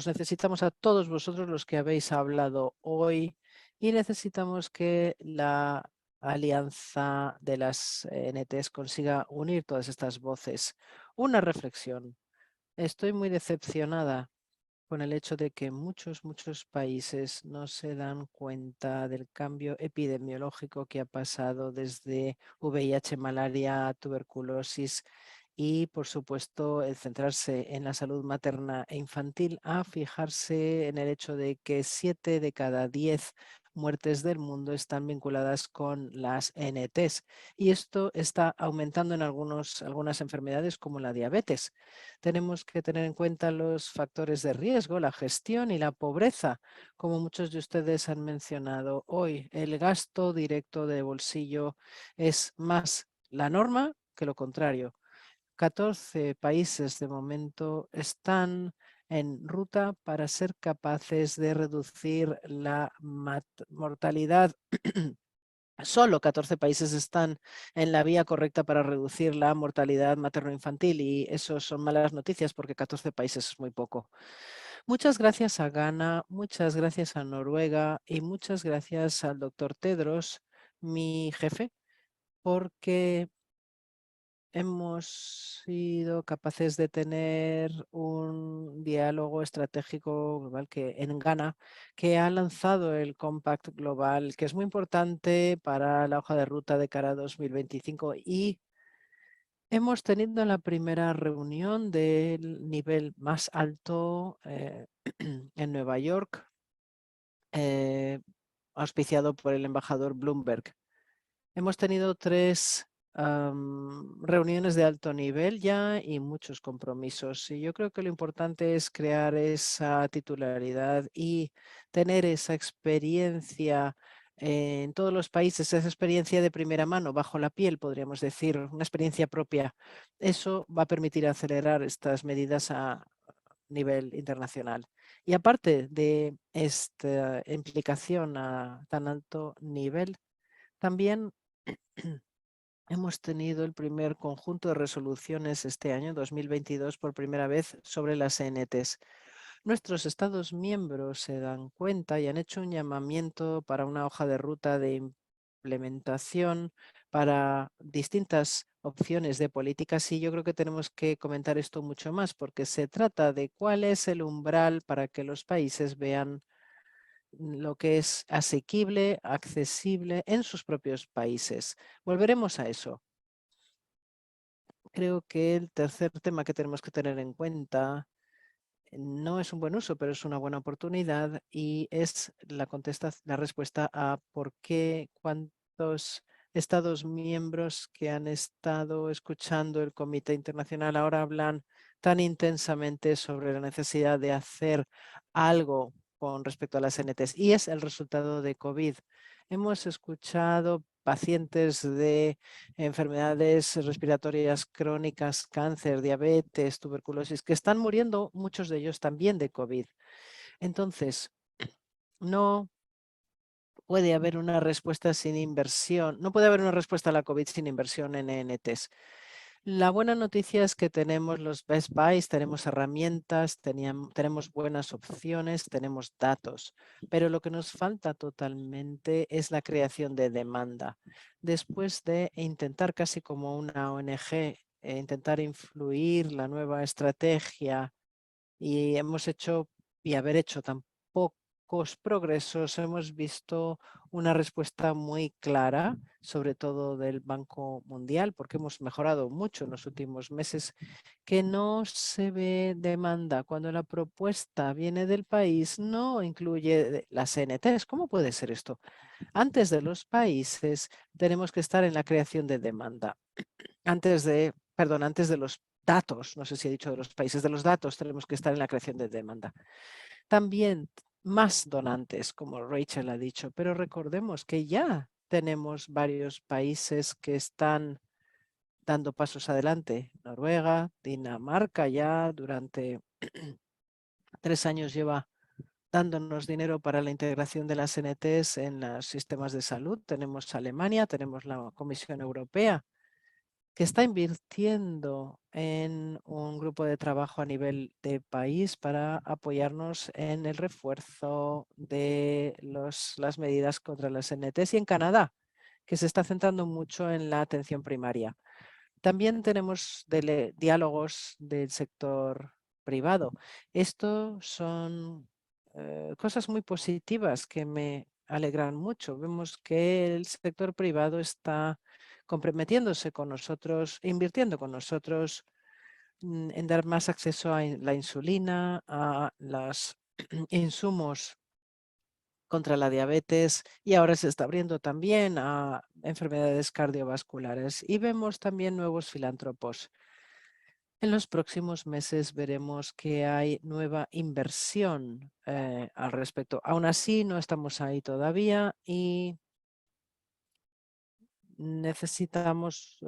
necesitamos a todos vosotros los que habéis hablado hoy y necesitamos que la alianza de las NTs consiga unir todas estas voces. Una reflexión. Estoy muy decepcionada con el hecho de que muchos países no se dan cuenta del cambio epidemiológico que ha pasado desde VIH, malaria, tuberculosis y, por supuesto, el centrarse en la salud materna e infantil a fijarse en el hecho de que 7 de cada 10 muertes del mundo están vinculadas con las NTs y esto está aumentando en algunas enfermedades como la diabetes. Tenemos que tener en cuenta los factores de riesgo, la gestión y la pobreza, como muchos de ustedes han mencionado hoy. El gasto directo de bolsillo es más la norma que lo contrario. 14 países de momento están en ruta para ser capaces de reducir la mortalidad. Solo 14 países están en la vía correcta para reducir la mortalidad materno-infantil y eso son malas noticias porque 14 países es muy poco. Muchas gracias a Ghana, muchas gracias a Noruega y muchas gracias al doctor Tedros, mi jefe, porque hemos sido capaces de tener un diálogo estratégico global en Ghana que ha lanzado el Compact Global, que es muy importante para la hoja de ruta de cara a 2025 y hemos tenido la primera reunión del nivel más alto en Nueva York, auspiciado por el embajador Bloomberg. Hemos tenido 3 reuniones de alto nivel ya y muchos compromisos. Y yo creo que lo importante es crear esa titularidad y tener esa experiencia en todos los países, esa experiencia de primera mano, bajo la piel, podríamos decir, una experiencia propia. Eso va a permitir acelerar estas medidas a nivel internacional. Y aparte de esta implicación a tan alto nivel, también hemos tenido el primer conjunto de resoluciones este año, 2022, por primera vez sobre las NTs. Nuestros Estados miembros se dan cuenta y han hecho un llamamiento para una hoja de ruta de implementación para distintas opciones de políticas y yo creo que tenemos que comentar esto mucho más porque se trata de cuál es el umbral para que los países vean lo que es asequible, accesible en sus propios países. Volveremos a eso. Creo que el tercer tema que tenemos que tener en cuenta no es un buen uso, pero es una buena oportunidad y es la respuesta a por qué cuántos Estados miembros que han estado escuchando el Comité Internacional ahora hablan tan intensamente sobre la necesidad de hacer algo con respecto a las NTs, y es el resultado de COVID. Hemos escuchado pacientes de enfermedades respiratorias crónicas, cáncer, diabetes, tuberculosis, que están muriendo, muchos de ellos también de COVID. Entonces, no puede haber una respuesta sin inversión, no puede haber una respuesta a la COVID sin inversión en ENTs. La buena noticia es que tenemos los best buys, tenemos herramientas, tenemos buenas opciones, tenemos datos, pero lo que nos falta totalmente es la creación de demanda. Después de intentar casi como una ONG, intentar influir la nueva estrategia y haber hecho tan pocos progresos, hemos visto una respuesta muy clara, sobre todo del Banco Mundial, porque hemos mejorado mucho en los últimos meses, que no se ve demanda. Cuando la propuesta viene del país, no incluye las NTs. ¿Cómo puede ser esto? Antes de los países, tenemos que estar en la creación de demanda. Antes de los datos, no sé si he dicho de los países, de los datos, tenemos que estar en la creación de demanda. También más donantes, como Rachel ha dicho, pero recordemos que ya tenemos varios países que están dando pasos adelante. Noruega, Dinamarca ya durante 3 años lleva dándonos dinero para la integración de las NTs en los sistemas de salud. Tenemos Alemania, tenemos la Comisión Europea, que está invirtiendo en un grupo de trabajo a nivel de país para apoyarnos en el refuerzo de las medidas contra las NTs, y en Canadá, que se está centrando mucho en la atención primaria. También tenemos diálogos del sector privado. Esto son cosas muy positivas que me alegran mucho. Vemos que el sector privado está comprometiéndose con nosotros, invirtiendo con nosotros en dar más acceso a la insulina, a los insumos contra la diabetes, y ahora se está abriendo también a enfermedades cardiovasculares, y vemos también nuevos filántropos. En los próximos meses veremos que hay nueva inversión al respecto. Aún así, no estamos ahí todavía y necesitamos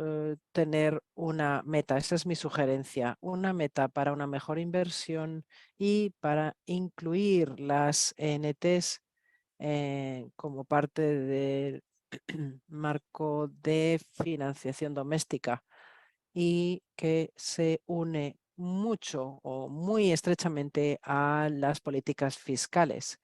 tener una meta. Esa es mi sugerencia, una meta para una mejor inversión y para incluir las ENTs como parte del marco de financiación doméstica, y que se une mucho o muy estrechamente a las políticas fiscales.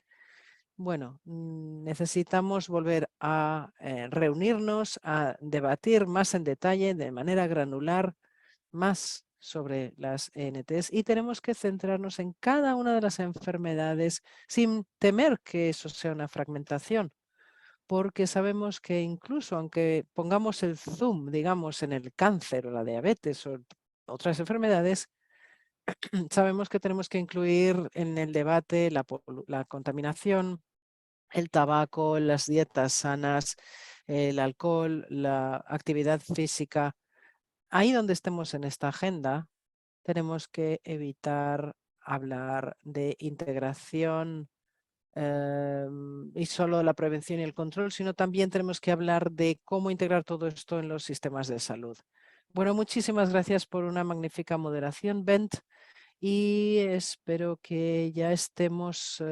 Bueno, necesitamos volver a reunirnos, a debatir más en detalle, de manera granular, más sobre las ENTs, y tenemos que centrarnos en cada una de las enfermedades sin temer que eso sea una fragmentación, porque sabemos que incluso aunque pongamos el zoom, digamos, en el cáncer o la diabetes o otras enfermedades, sabemos que tenemos que incluir en el debate la contaminación, el tabaco, las dietas sanas, el alcohol, la actividad física. Ahí donde estemos en esta agenda, tenemos que evitar hablar de integración y solo la prevención y el control, sino también tenemos que hablar de cómo integrar todo esto en los sistemas de salud. Bueno, muchísimas gracias por una magnífica moderación, Bent, y espero que ya estemos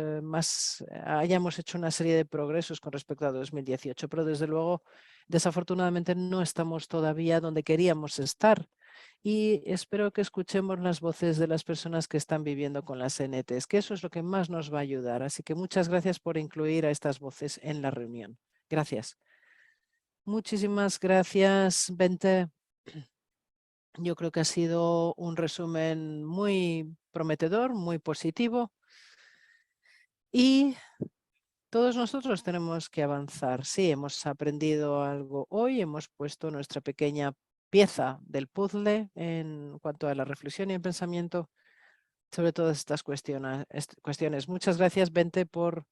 hayamos hecho una serie de progresos con respecto a 2018, pero desde luego, desafortunadamente, no estamos todavía donde queríamos estar. Y espero que escuchemos las voces de las personas que están viviendo con las NTs, que eso es lo que más nos va a ayudar. Así que muchas gracias por incluir a estas voces en la reunión. Gracias. Muchísimas gracias, Bente. Yo creo que ha sido un resumen muy prometedor, muy positivo. Y Todos nosotros tenemos que avanzar. Sí, hemos aprendido algo hoy, hemos puesto nuestra pequeña pieza del puzzle en cuanto a la reflexión y el pensamiento sobre todas estas cuestiones. Muchas gracias, Bente, por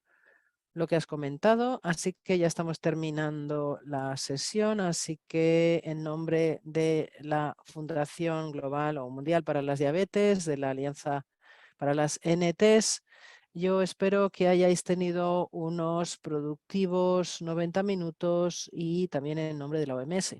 lo que has comentado. Así que ya estamos terminando la sesión. Así que en nombre de la Fundación Global o Mundial para las Diabetes, de la Alianza para las NTs, yo espero que hayáis tenido unos productivos 90 minutos y también en nombre de la OMS.